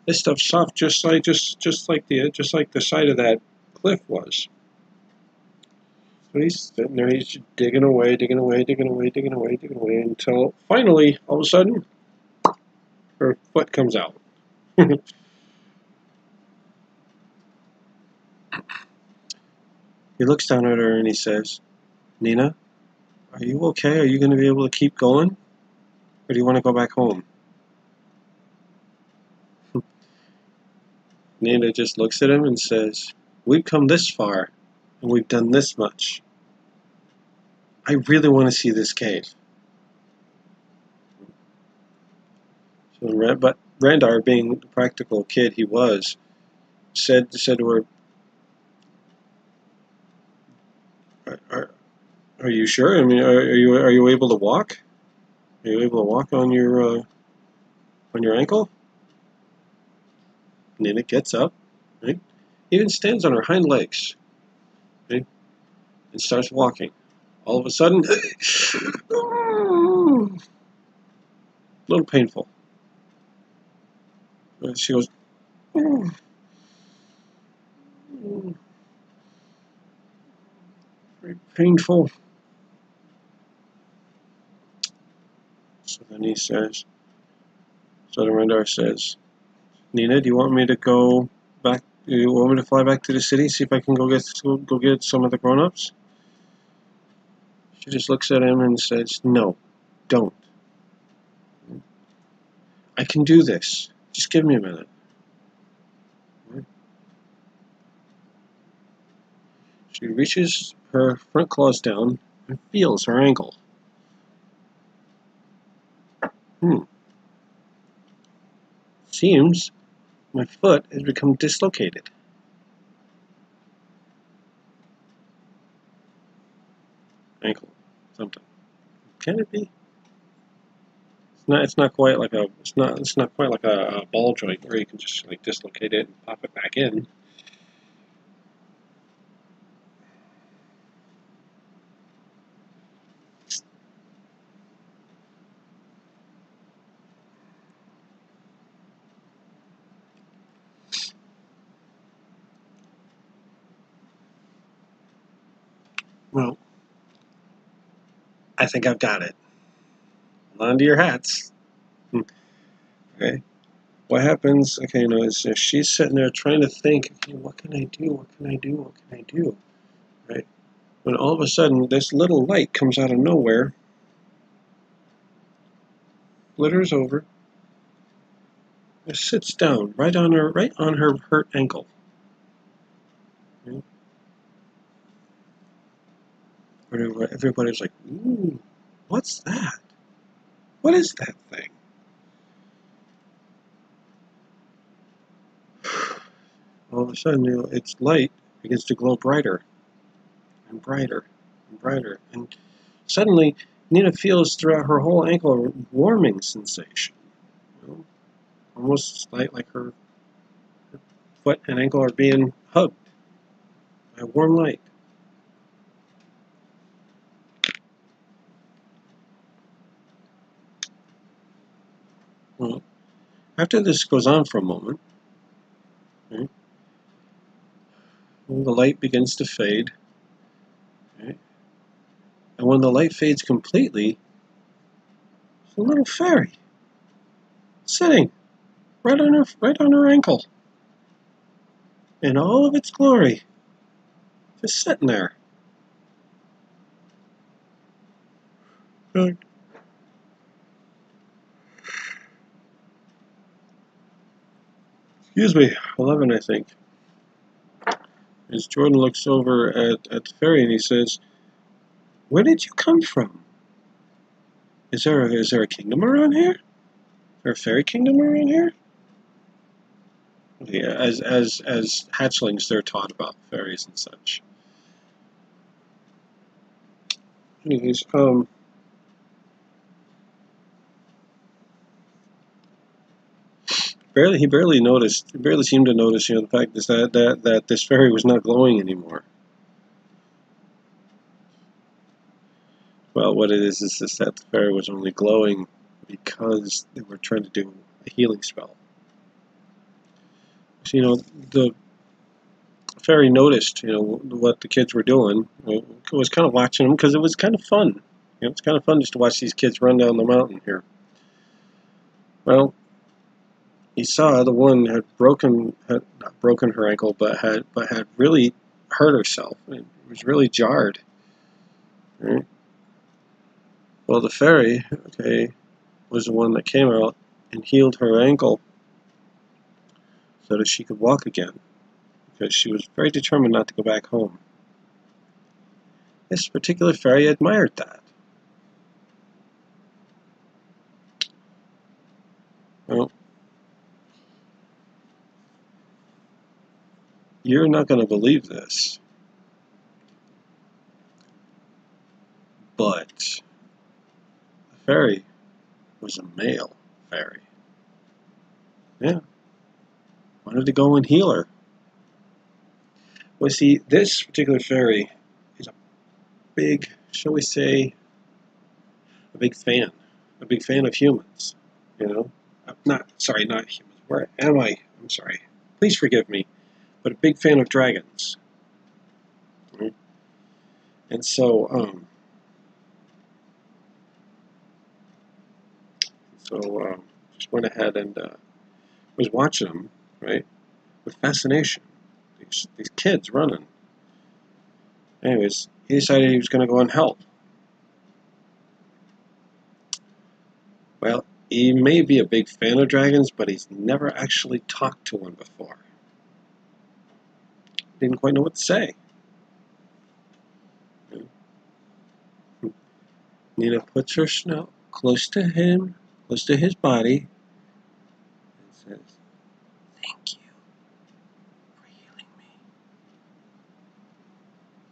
This stuff's soft, just like the side of that cliff was. So he's sitting there, he's digging away until finally, all of a sudden, her foot comes out. He looks down at her and he says, "Nina, are you okay? Are you going to be able to keep going? Or do you want to go back home?" Nina just looks at him and says, we've come this far, and we've done this much. I really want to see this cave. So, but Randar, being the practical kid he was, said to her, "Are you sure? I mean, are you able to walk? Are you able to walk on your ankle?" Nina gets up, right? Even stands on her hind legs, right? And starts walking. All of a sudden, a little painful. She goes, very painful. So then he says, so the Randar says, "Nina, do you want me to go back? Do you want me to fly back to the city, see if I can go get some of the grown-ups?" She just looks at him and says, "No, don't. I can do this. Just give me a minute." She reaches her front claws down and feels her ankle. Seems my foot has become dislocated. Ankle, something. Can it be? It's not quite like a. It's not quite like a ball joint where you can just like dislocate it and pop it back in. Well, I think I've got it. Hold on to your hats. Okay. What happens? Okay, you know, is she's sitting there trying to think. Okay, what can I do? What can I do? What can I do? Right. When all of a sudden this little light comes out of nowhere, glitters over, and sits down right on her hurt ankle. Right? Everybody's like, "Ooh, what's that? What is that thing?" All of a sudden, you know, its light begins to glow brighter and brighter and brighter, and suddenly Nina feels throughout her whole ankle a warming sensation. You know? Almost like her foot and ankle are being hugged by a warm light. Well, after this goes on for a moment, right, the light begins to fade. Right, and when the light fades completely, there's a little fairy sitting right on her ankle, in all of its glory, just sitting there. Right. Excuse me, 11, I think. As Jordan looks over at the fairy and he says, "Where did you come from? Is there a kingdom around here? Is there a fairy kingdom around here?" Yeah, as hatchlings, they're taught about fairies and such. Anyways, he barely seemed to notice, you know, the fact is that this fairy was not glowing anymore. Well, what it is that the fairy was only glowing because they were trying to do a healing spell. So, you know, the fairy noticed, you know, what the kids were doing. It was kind of watching them because it was kind of fun. You know, it's kind of fun just to watch these kids run down the mountain here. Well, he saw the one had not broken her ankle, but had really hurt herself. It was really jarred. Right? Well, the fairy, okay, was the one that came out and healed her ankle so that she could walk again. because she was very determined not to go back home. This particular fairy admired that. Well, you're not going to believe this, but the fairy was a male fairy. Yeah, wanted to go and heal her. Well, see, this particular fairy is a big, shall we say, a big fan of humans. You know, not humans. Where am I? I'm sorry. Please forgive me, but a big fan of dragons. Right? And so, just went ahead and was watching them, right, with fascination. These kids running. Anyways, he decided he was going to go and help. Well, he may be a big fan of dragons, but he's never actually talked to one before. Didn't quite know what to say. Nina puts her snout close to him, close to his body, and says, "Thank you for healing me."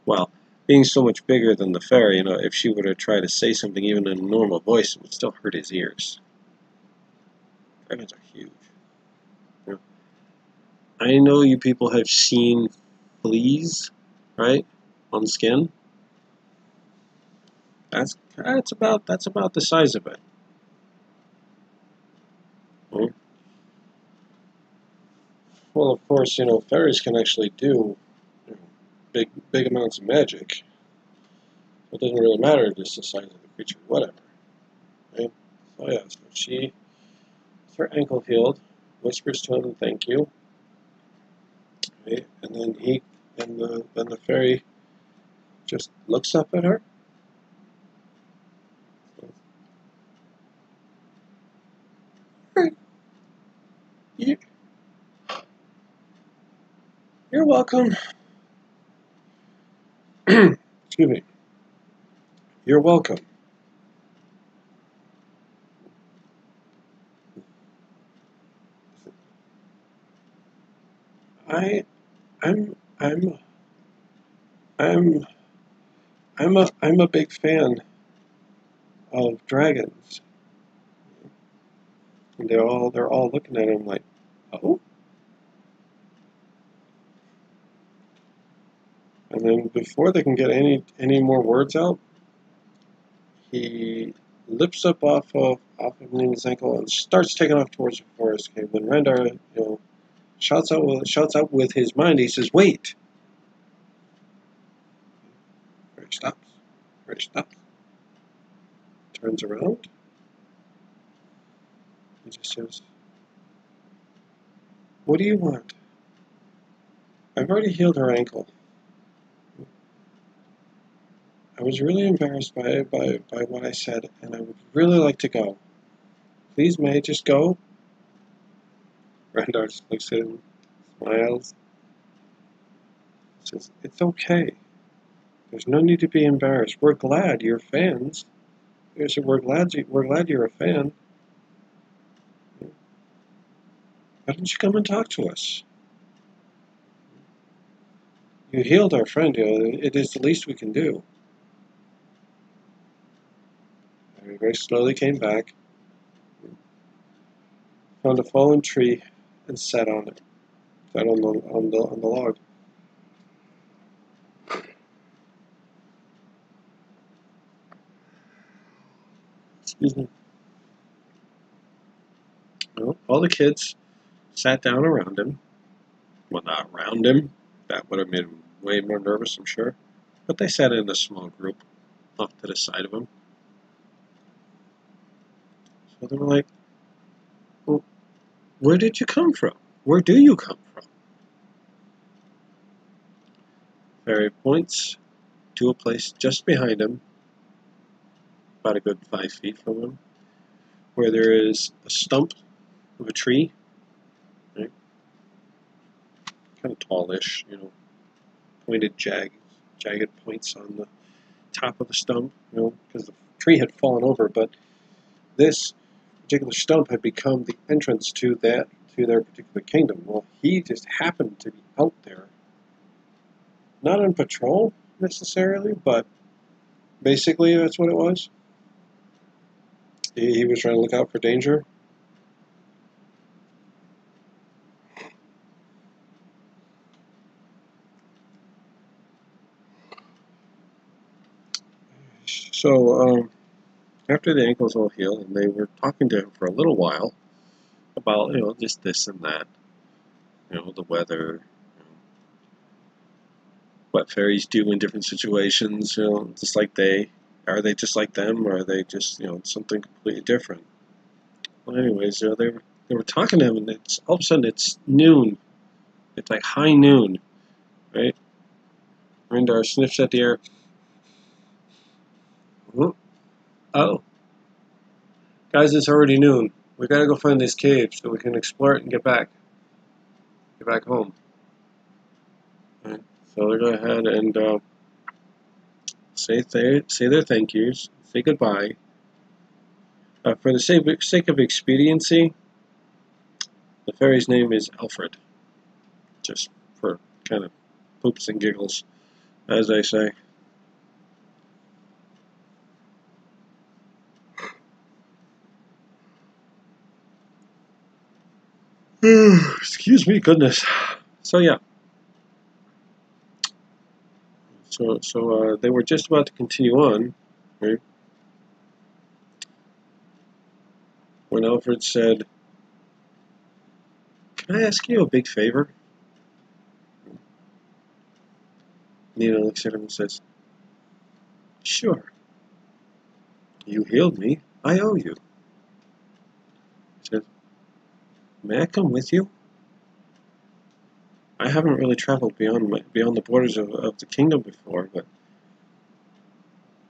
Well, being so much bigger than the fairy, if she were to try to say something even in a normal voice, it would still hurt his ears. Dragons are huge. You know, I know you people have seen fleas, right, on skin. That's about the size of it. Right? Well, of course, fairies can actually do big amounts of magic. It doesn't really matter just the size of the creature, whatever. Right? So yeah, so she gets her ankle healed, whispers to him, "Thank you." Right? And then the fairy just looks up at her. You, you're welcome. Excuse me. You're welcome. I, I'm, I'm, I'm, I'm a big fan of dragons. And they're all looking at him like, "Oh." And then before they can get any more words out, he lifts up off of Nina's ankle and starts taking off towards the forest. Okay, when Rendar, shouts out with his mind, he says, "Wait!" Fairy stops. Fairy stops. Turns around. He just says, "What do you want?" "I've already healed her ankle. I was really embarrassed by what I said, and I would really like to go. Please, may I just go?" Rendar just looks at him, smiles, says, "It's okay. There's no need to be embarrassed. We're glad you're fans." He said, we're glad you're a fan. Why don't you come and talk to us? You healed our friend. It is the least we can do." And he very slowly came back, found a fallen tree, and sat on it. Sat on the log. Excuse me. Well, all the kids sat down around him. Well, not around him. That would have made him way more nervous, I'm sure. But they sat in a small group off to the side of him. So they were like, "Well, where did you come from? Where do you come from?" Fairy points to a place just behind him, about a good 5 feet from him, where there is a stump of a tree. Right? kind of tallish, pointed, jagged points on the top of the stump, because the tree had fallen over, but this particular stump had become the entrance to their particular kingdom. Well, he just happened to be out there, not on patrol necessarily, but basically that's what it was. He was trying to look out for danger. So after the ankles all healed, and they were talking to him for a little while about just this and that, the weather, what fairies do in different situations, just like are they just like them, or are they just something completely different? Well, anyways, they were talking to him, and it's all of a sudden it's noon. It's like high noon, right? Rindar sniffs at the air. Oh, guys, it's already noon. We gotta go find this cave so we can explore it and get back home. Right. So they go ahead and say their thank yous, say goodbye. For the sake of expediency, the fairy's name is Alfred, just for kind of poops and giggles, as they say. Excuse me, goodness. So yeah. So they were just about to continue on, right? When Alfred said, "Can I ask you a big favor?" Nina looks at him and says, "Sure. You healed me. I owe you." He says, "May I come with you? I haven't really traveled beyond the borders of the kingdom before, but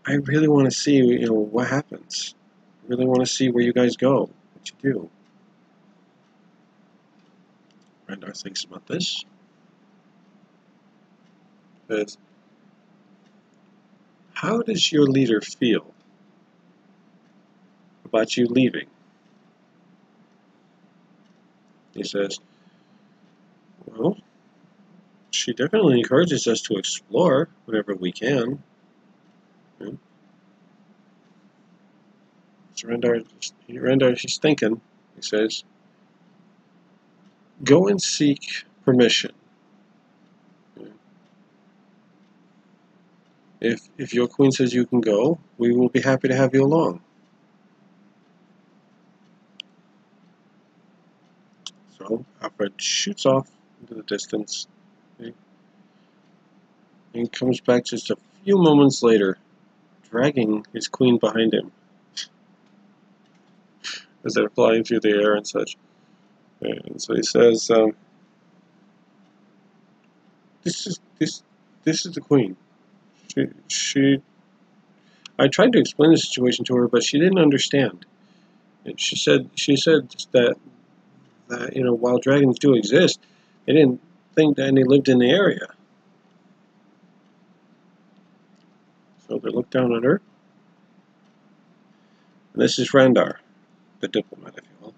I really want to see, what happens. I really want to see where you guys go, what you do." Rendar thinks about this. Says, "How does your leader feel about you leaving?" He says, "Well, she definitely encourages us to explore whenever we can." Yeah. So Rendar, she's thinking. He says, "Go and seek permission. If your queen says you can go, we will be happy to have you along." So Alfred shoots off into the distance, and comes back just a few moments later, dragging his queen behind him as they're flying through the air and such. And so he says, "This is the queen. She. I tried to explain the situation to her, but she didn't understand. And she said that while dragons do exist, they didn't think that any lived in the area." So they look down at her. And this is Rendar, the diplomat, if you will.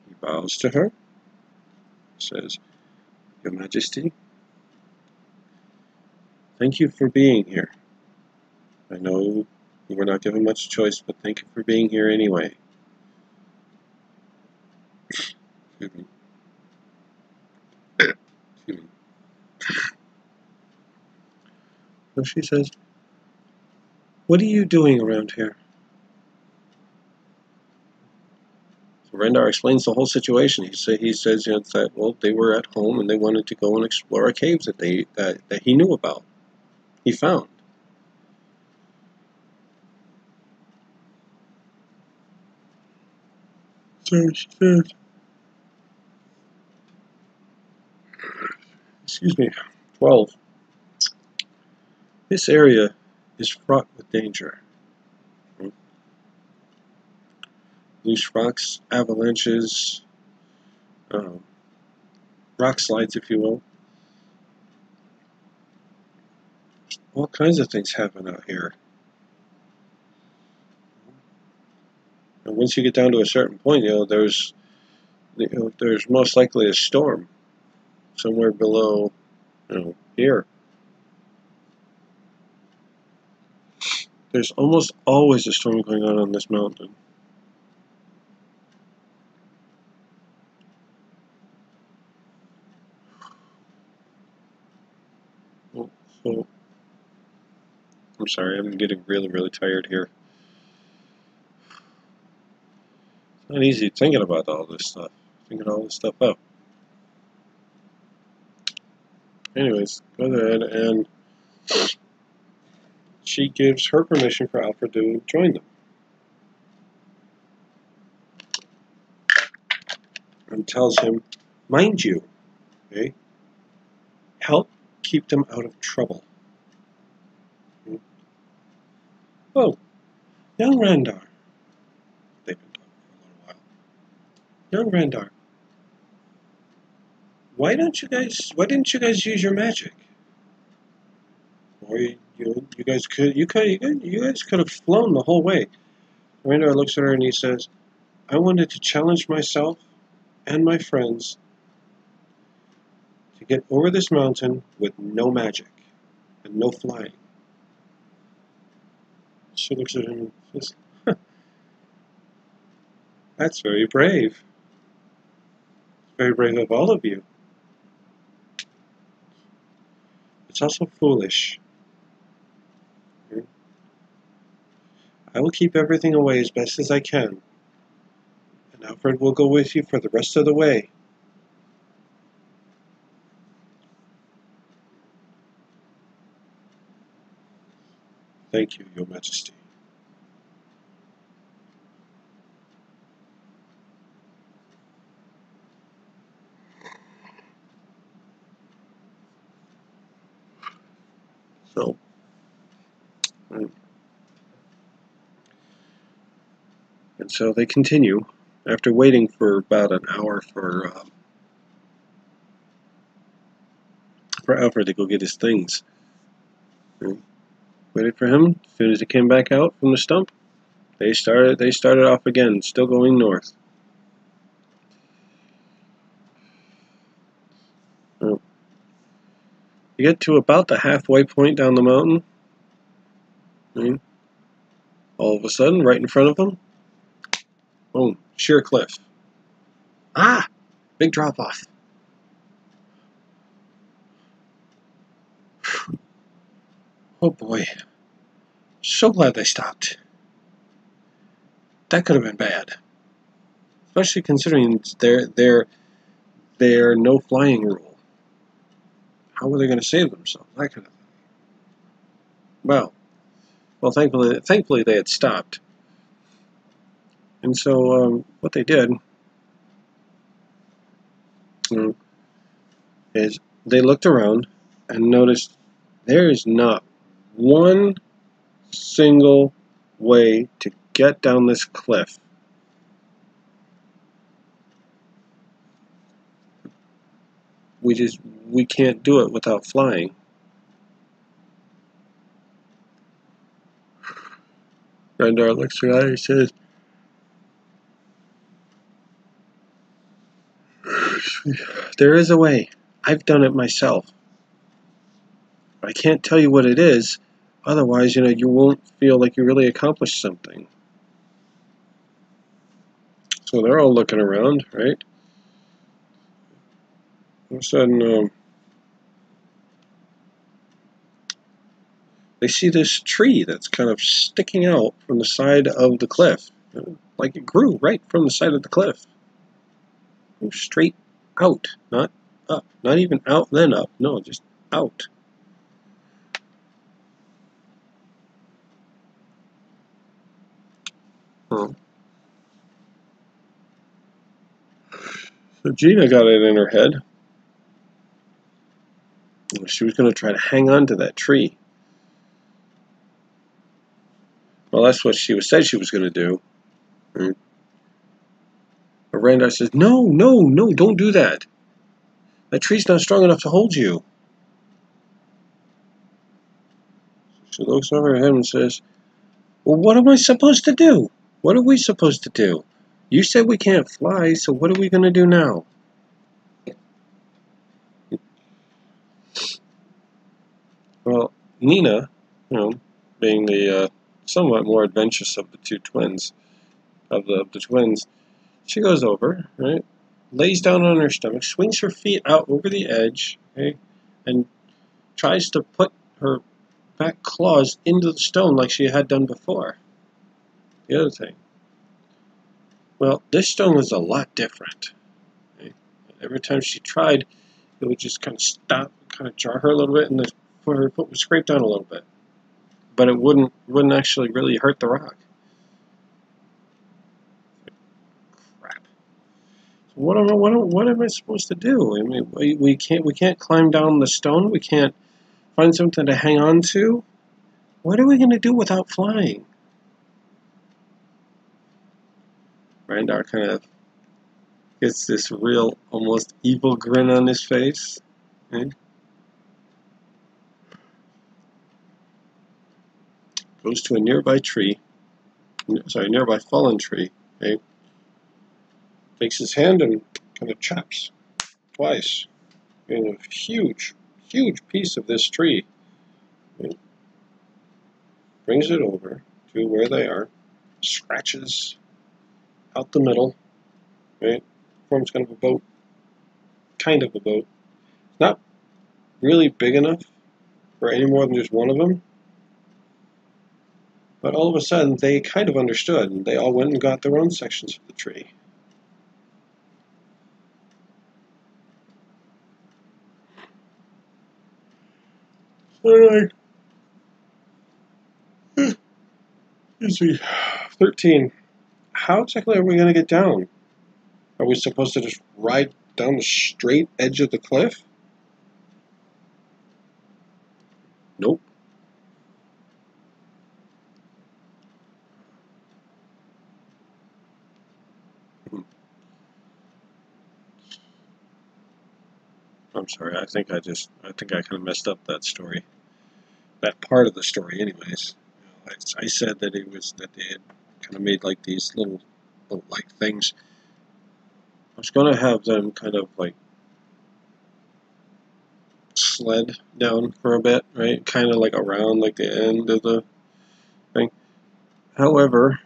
He bows to her, says, "Your Majesty, thank you for being here. I know you were not given much choice, but thank you for being here anyway." Excuse me. Excuse me. So she says, "What are you doing around here?" So Rendar explains the whole situation. He says that they were at home and they wanted to go and explore a cave that he knew about. He found. So she says, excuse me, 12. This area is fraught with danger. Loose rocks, avalanches, rock slides, if you will. All kinds of things happen out here. And once you get down to a certain point, there's most likely a storm somewhere below, here. There's almost always a storm going on this mountain. So, I'm sorry, I'm getting really, really tired here. It's not easy thinking about all this stuff, thinking all this stuff up. Anyways, go ahead, and she gives her permission for Alfred to join them. And tells him, mind you, okay, help keep them out of trouble. Oh, young Randar. They've been talking for a little while. Young Randar, why didn't you guys use your magic? Or you guys could have flown the whole way. Randar looks at her and he says, I wanted to challenge myself and my friends to get over this mountain with no magic and no flying. She looks at him and says, that's very brave. Very brave of all of you. It's also foolish. I will keep everything away as best as I can, and Alfred will go with you for the rest of the way. Thank you, Your Majesty. So, and so they continue after waiting for about an hour for Alfred to go get his things. Waited for him. As soon as he came back out from the stump, they started off again, still going north. You get to about the halfway point down the mountain. All of a sudden, right in front of them, boom, sheer cliff. Ah! Big drop off. Oh boy. So glad they stopped. That could have been bad. Especially considering their no flying rule. How were they going to save themselves? That kind of thing. Well, thankfully they had stopped. And so what they did is they looked around and noticed there is not one single way to get down this cliff. We can't do it without flying. Randar looks around and he says, there is a way. I've done it myself. But I can't tell you what it is, otherwise, you won't feel like you really accomplished something. So they're all looking around, right? All of a sudden, they see this tree that's kind of sticking out from the side of the cliff. Like it grew right from the side of the cliff. Straight out, not up. Not even out, then up. No, just out. Huh. So Gina got it in her head. She was going to try to hang on to that tree. Well, that's what she said she was going to do. But Randar says, no, don't do that. That tree's not strong enough to hold you. She looks over at him and says, well, what am I supposed to do? What are we supposed to do? You said we can't fly, so what are we going to do now? Well, Nina, being the somewhat more adventurous of the two twins, of the twins, she goes over, right, lays down on her stomach, swings her feet out over the edge, okay, and tries to put her back claws into the stone like she had done before. The other thing. Well, this stone was a lot different. Okay? Every time she tried, it would just kind of stop, kind of jar her a little bit, and her foot would scrape down a little bit. But it wouldn't actually really hurt the rock. Crap. So what am I supposed to do? I mean, we can't climb down the stone. We can't find something to hang on to. What are we going to do without flying? Randar kind of gets this real, almost evil grin on his face. Okay? Goes to a nearby fallen tree. Okay? Takes his hand and kind of chops twice. In a huge piece of this tree. Okay? Brings it over to where they are. Scratches out the middle. Right? Forms kind of a boat. Kind of a boat. Not really big enough for any more than just one of them. But all of a sudden, they kind of understood, and they all went and got their own sections of the tree. Alright. Excuse me. 13. How exactly are we going to get down? Are we supposed to just ride down the straight edge of the cliff? Nope. I'm sorry, I think I kind of messed up that story. That part of the story, anyways. I said that that they had kind of made like these little like things. I was going to have them kind of like sled down for a bit, right? Kind of like around like the end of the thing. However,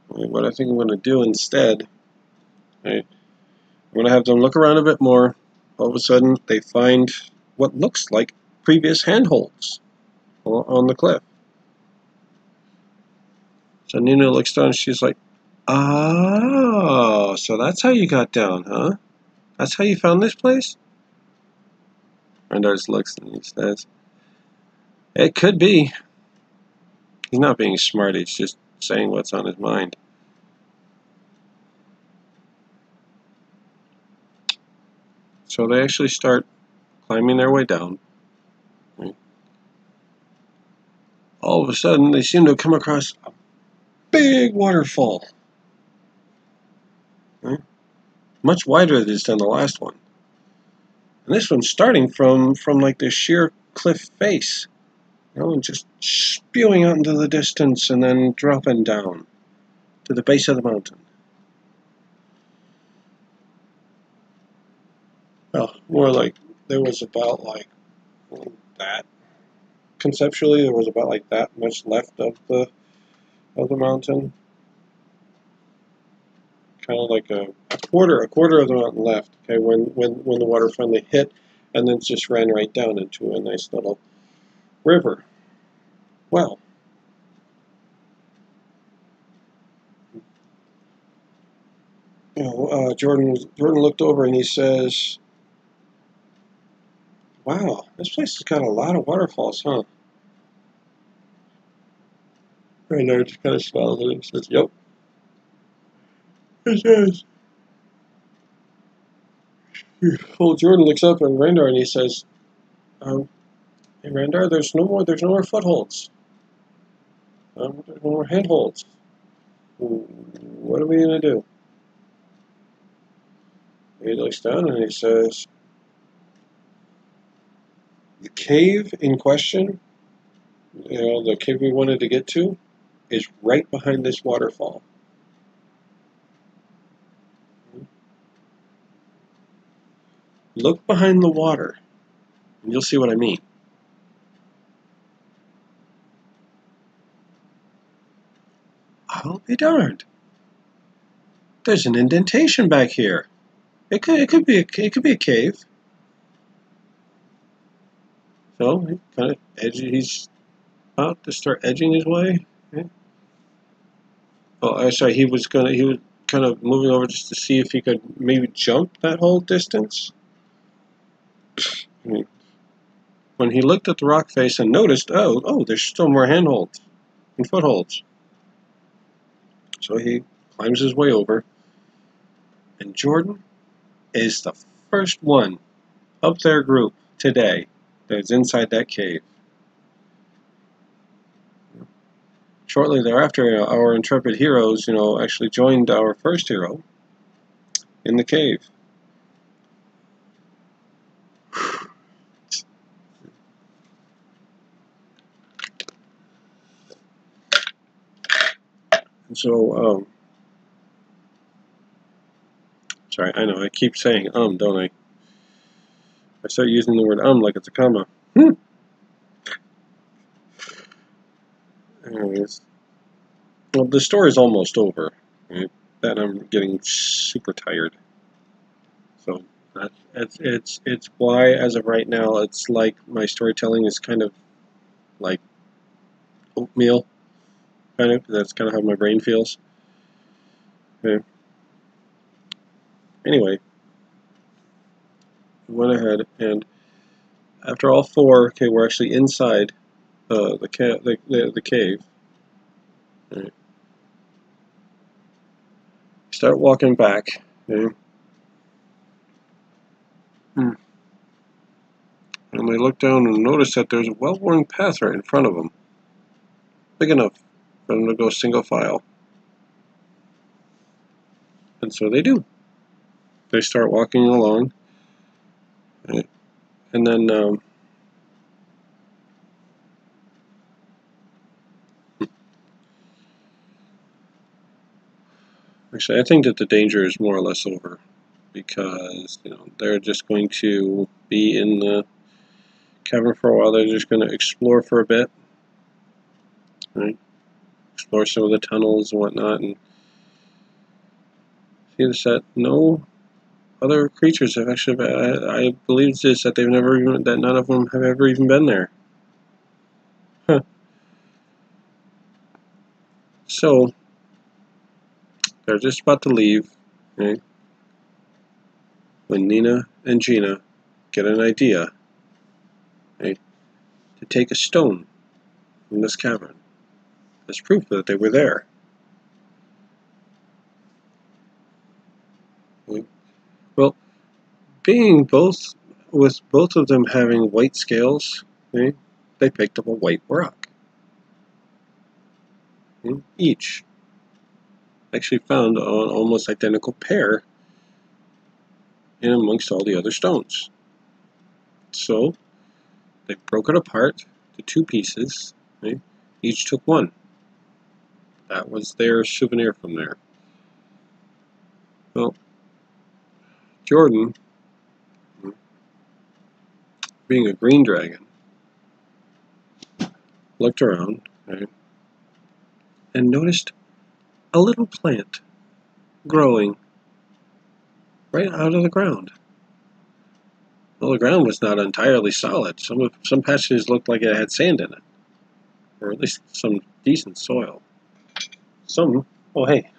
what I think I'm going to do instead, right? I'm going to have them look around a bit more. All of a sudden, they find what looks like previous handholds on the cliff. So Nina looks down and she's like, oh, so that's how you got down, huh? That's how you found this place? Randar just looks and he says, it could be. He's not being smart, he's just saying what's on his mind. So they actually start climbing their way down. Right? All of a sudden, they seem to come across a big waterfall. Right? Much wider than the last one. And this one's starting from like the sheer cliff face. And just spewing out into the distance and then dropping down to the base of the mountain. Well, more like there was about like that. Conceptually, there was about like that much left of the mountain. Kind of like a quarter of the mountain left. Okay, when the water finally hit, and then just ran right down into a nice little river. Well, Jordan looked over and he says, wow, this place has got a lot of waterfalls, huh? Randar just kind of smiles at him and says, yep. It says, well, Jordan looks up at Randar and he says, hey Randar, there's no more footholds. There's no more handholds. What are we going to do? He looks down and he says, cave in question, the cave we wanted to get to, is right behind this waterfall. Look behind the water, and you'll see what I mean. I'll be darned. There's an indentation back here. It could be a cave. So he kind of he's about to start edging his way. Okay. Oh, sorry. He was kind of moving over just to see if he could maybe jump that whole distance. When he looked at the rock face and noticed, oh, there's still more handholds and footholds. So he climbs his way over, and Jordan is the first one of their group today that's inside that cave. Shortly thereafter, our intrepid heroes, actually joined our first hero in the cave. And so, sorry, I know I keep saying don't I? I start using the word like it's a comma. Anyways, well, the story's almost over. Right? That I'm getting super tired. So it's why, as of right now, it's like my storytelling is kind of like oatmeal, kind of. That's kind of how my brain feels. Okay. Anyway, we went ahead, and after all four, okay, we're actually inside the cave. Right. Start walking back. Okay. And they look down and notice that there's a well-worn path right in front of them, big enough for them to go single file. And so they do. They start walking along, right? And then actually, I think that the danger is more or less over, because they're just going to be in the cavern for a while. They're just going to explore for a bit, right? Explore some of the tunnels and whatnot, and see that no other creatures have actually been, I believe this, that that none of them have ever even been there. Huh. So they're just about to leave, right? When Nina and Gina get an idea, right, to take a stone from this cavern as proof that they were there. Right? Well, being with both of them having white scales, right, they picked up a white rock. Right? Each actually found an almost identical pair in amongst all the other stones. So they broke it apart to two pieces. Right? Each took one. That was their souvenir from there. Well, Jordan, being a green dragon, looked around, right, and noticed a little plant growing right out of the ground. Well, the ground was not entirely solid. Some patches looked like it had sand in it, or at least some decent soil. Some, oh hey.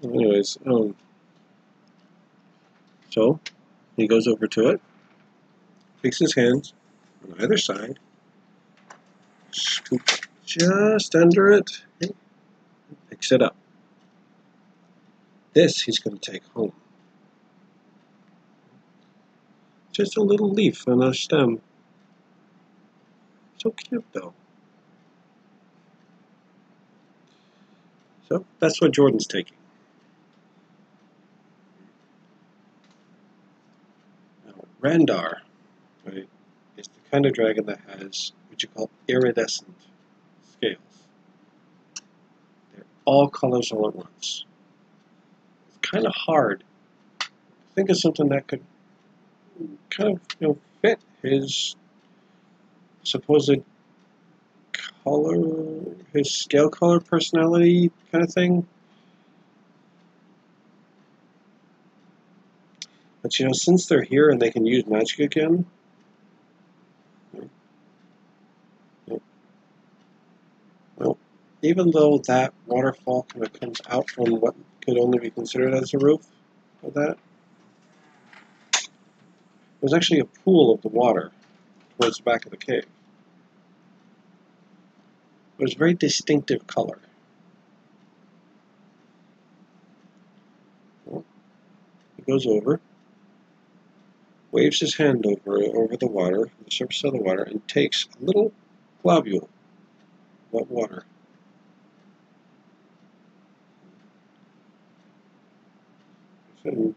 Anyways, so he goes over to it, takes his hands on either side, scoop just under it, and picks it up. This he's going to take home. Just a little leaf on a stem. So cute, though. So that's what Jordan's taking. Randar, right, is the kind of dragon that has what you call iridescent scales. They're all colors all at once. It's kind of hard to think of something that could kind of fit his supposed color, his scale color personality kind of thing. But since they're here and they can use magic again, well, even though that waterfall kind of comes out from what could only be considered as the roof of that, there's actually a pool of the water towards the back of the cave. It was a very distinctive color. Well, he goes over, waves his hand over the water, the surface of the water, and takes a little globule of that water. And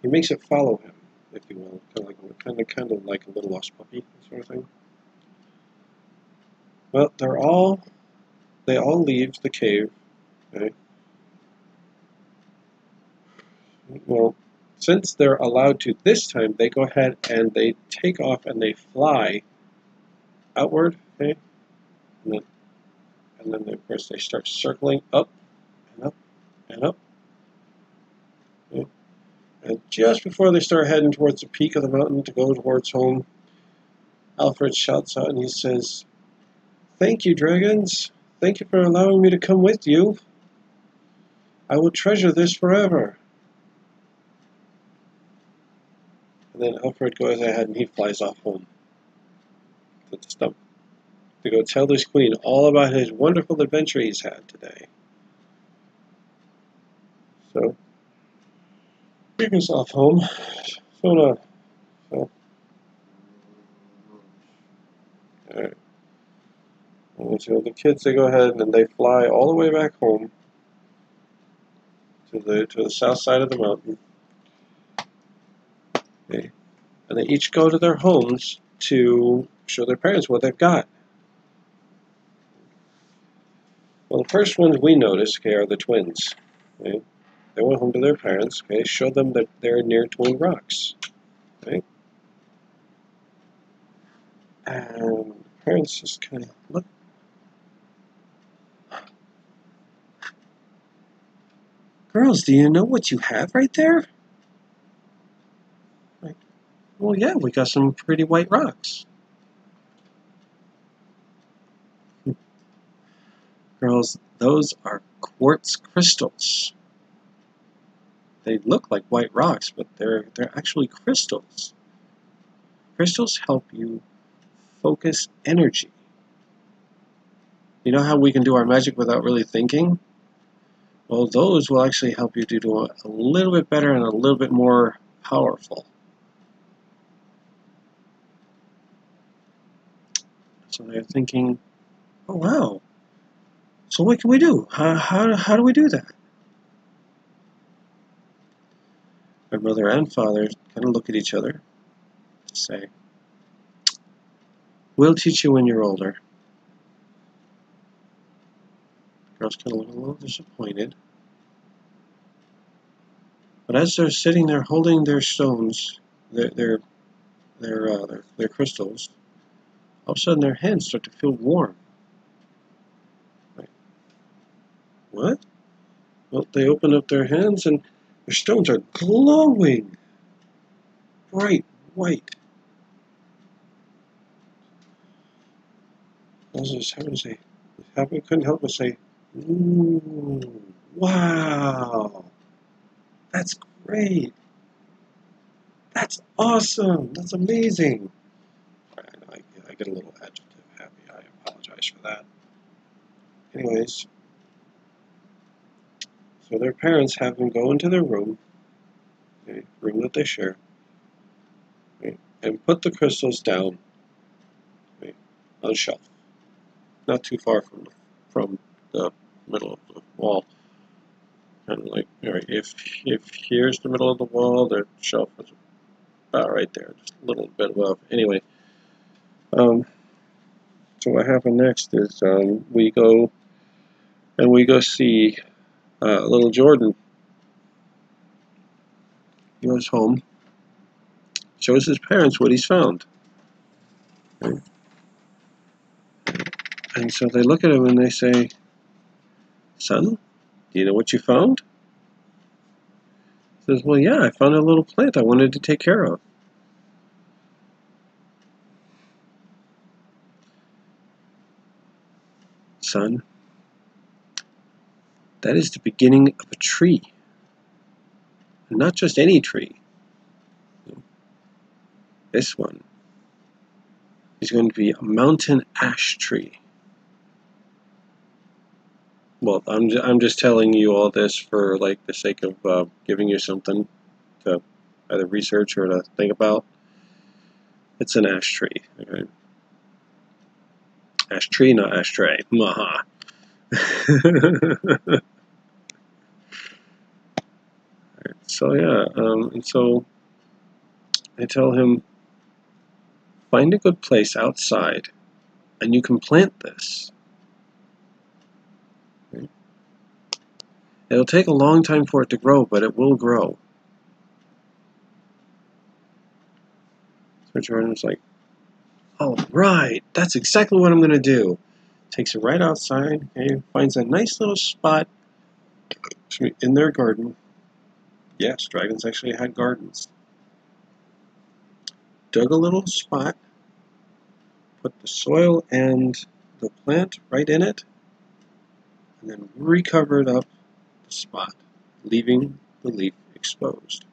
he makes it follow him, if you will, kind of like a little lost puppy sort of thing. Well, they all leave the cave. Okay? Well, since they're allowed to this time, they go ahead and they take off and they fly outward. Okay, and then of course they start circling up and up and up. Okay? And just before they start heading towards the peak of the mountain to go towards home, Alfred shouts out and he says, "Thank you, dragons. Thank you for allowing me to come with you. I will treasure this forever." And then Alfred goes ahead and he flies off home to the stump to go tell his queen all about his wonderful adventure he's had today. So he goes off home. So alright. And so the kids, they go ahead and they fly all the way back home to the south side of the mountain. Okay. And they each go to their homes to show their parents what they've got. Well, the first ones we notice, okay, are the twins. Okay? They went home to their parents, okay, show them that they're near Twin Rocks. Okay? And the parents just kind of look. "Girls, do you know what you have right there?" Like, "Well, yeah, we got some pretty white rocks." "Girls, those are quartz crystals. They look like white rocks, but they're actually crystals. Crystals help you focus energy. You know how we can do our magic without really thinking? Well, those will actually help you to do a little bit better and a little bit more powerful." So they're thinking, "Oh, wow. So what can we do? How do we do that?" Their mother and father kind of look at each other and say, "We'll teach you when you're older." The girls kind of look a little disappointed. But as they're sitting there holding their stones, their crystals, all of a sudden their hands start to feel warm. Like, what? Well, they open up their hands and their stones are glowing, bright white. I was just having to say, couldn't help but say, "Ooh, wow, that's great. That's awesome. That's amazing." I get a little adjective happy. I apologize for that. Anyways, so their parents have them go into their room, okay, room that they share, okay, and put the crystals down, okay, on a shelf, not too far from the middle of the wall. Kind of like, all right, if here's the middle of the wall, the shelf is about right there, just a little bit above. Anyway, so what happened next is we go see little Jordan. He goes home, shows his parents what he's found. Okay. And so they look at him and they say, "Son, do you know what you found?" He says, "Well, yeah, I found a little plant I wanted to take care of." "Son, that is the beginning of a tree. And not just any tree. This one is going to be a mountain ash tree." Well, I'm just telling you all this for like the sake of giving you something to either research or to think about. It's an ash tree. Okay? Ash tree, not ashtray. Maha. So yeah, and so I tell him, find a good place outside, and you can plant this. Okay? It'll take a long time for it to grow, but it will grow. So Jordan was like, "All right, that's exactly what I'm going to do." Takes it right outside, okay, finds a nice little spot in their garden. Yes, dragons actually had gardens. Dug a little spot, put the soil and the plant right in it, and then recovered up the spot, leaving the leaf exposed.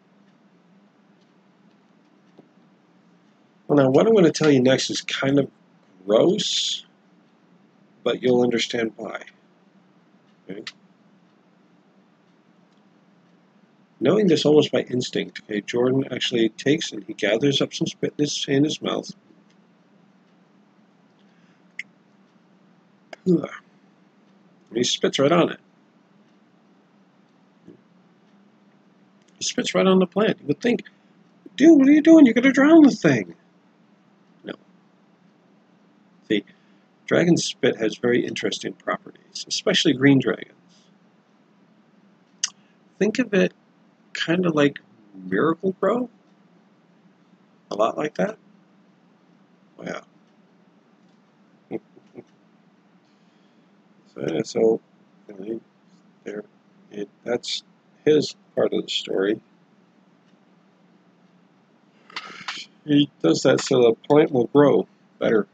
Well, now what I'm going to tell you next is kind of gross, but you'll understand why. Okay? Knowing this almost by instinct, okay, Jordan actually takes and he gathers up some spit in his mouth. And he spits right on it. He spits right on the plant. You would think, dude, what are you doing? You're going to drown the thing. No. See, dragon spit has very interesting properties, especially green dragons. Think of it kind of like Miracle Grow. A lot like that. Wow. So there, that's his part of the story. He does that so the plant will grow better.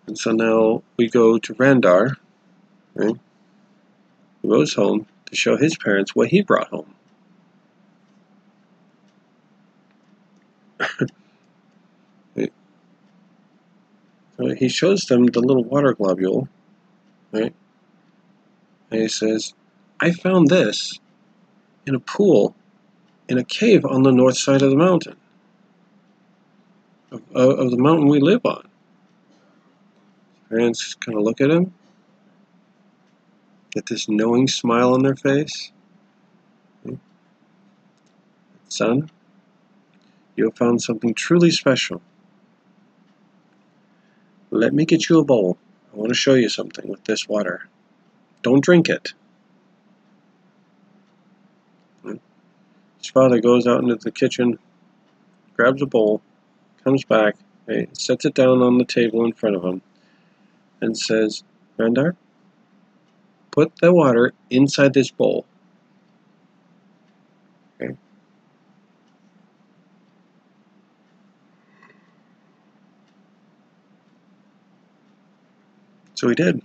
And so now we go to Randar, right? He goes home to show his parents what he brought home. Right? So he shows them the little water globule, right? And he says, "I found this in a pool in a cave on the north side of the mountain, of the mountain we live on." Parents kind of look at him, get this knowing smile on their face. "Son, you have found something truly special. Let me get you a bowl. I want to show you something with this water. Don't drink it." His father goes out into the kitchen, grabs a bowl, comes back, sets it down on the table in front of him, and says, "Randar, put the water inside this bowl." Okay. So he did.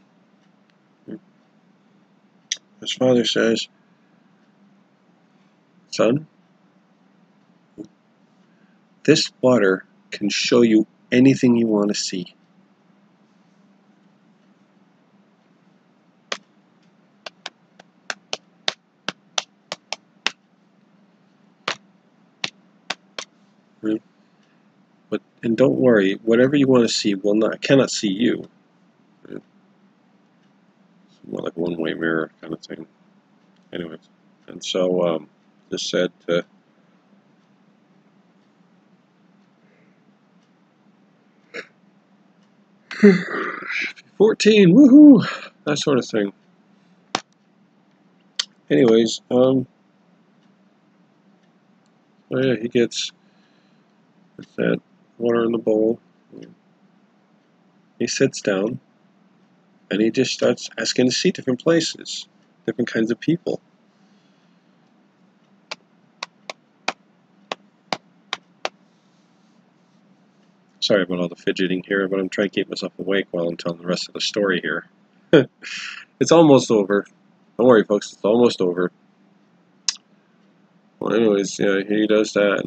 His father says, "Son, this water can show you anything you want to see." Right? And don't worry, whatever you want to see cannot see you. Right? It's more like a one-way mirror kind of thing. Anyways. And so just said to 14, woohoo, that sort of thing. Anyways, oh yeah, he gets that water in the bowl. He sits down and he just starts asking to see different places, different kinds of people. Sorry about all the fidgeting here, but I'm trying to keep myself awake while I'm telling the rest of the story here. It's almost over. Don't worry, folks, it's almost over. Well, anyways, yeah, he does that,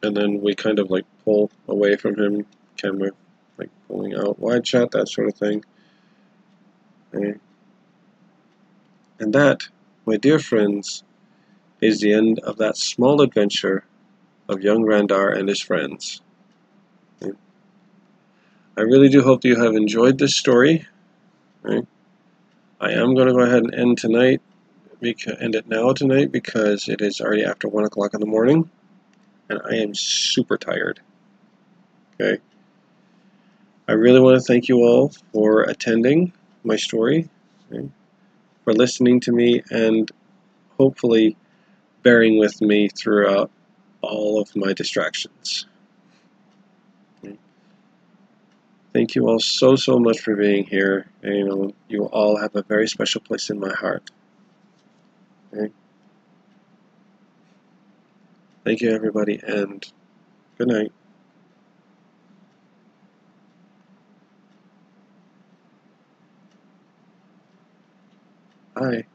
and then we kind of like pull away from him, camera like pulling out, wide shot, that sort of thing. Okay. And that, my dear friends, is the end of that small adventure of young Randar and his friends. Okay. I really do hope that you have enjoyed this story. Okay. I am going to go ahead and end it now tonight because it is already after 1 o'clock in the morning, and I am super tired. Okay. I really want to thank you all for attending my story, okay, for listening to me, and hopefully bearing with me throughout all of my distractions. Okay. Thank you all so much for being here. And, you all have a very special place in my heart. Okay. Thank you, everybody, and good night. Bye.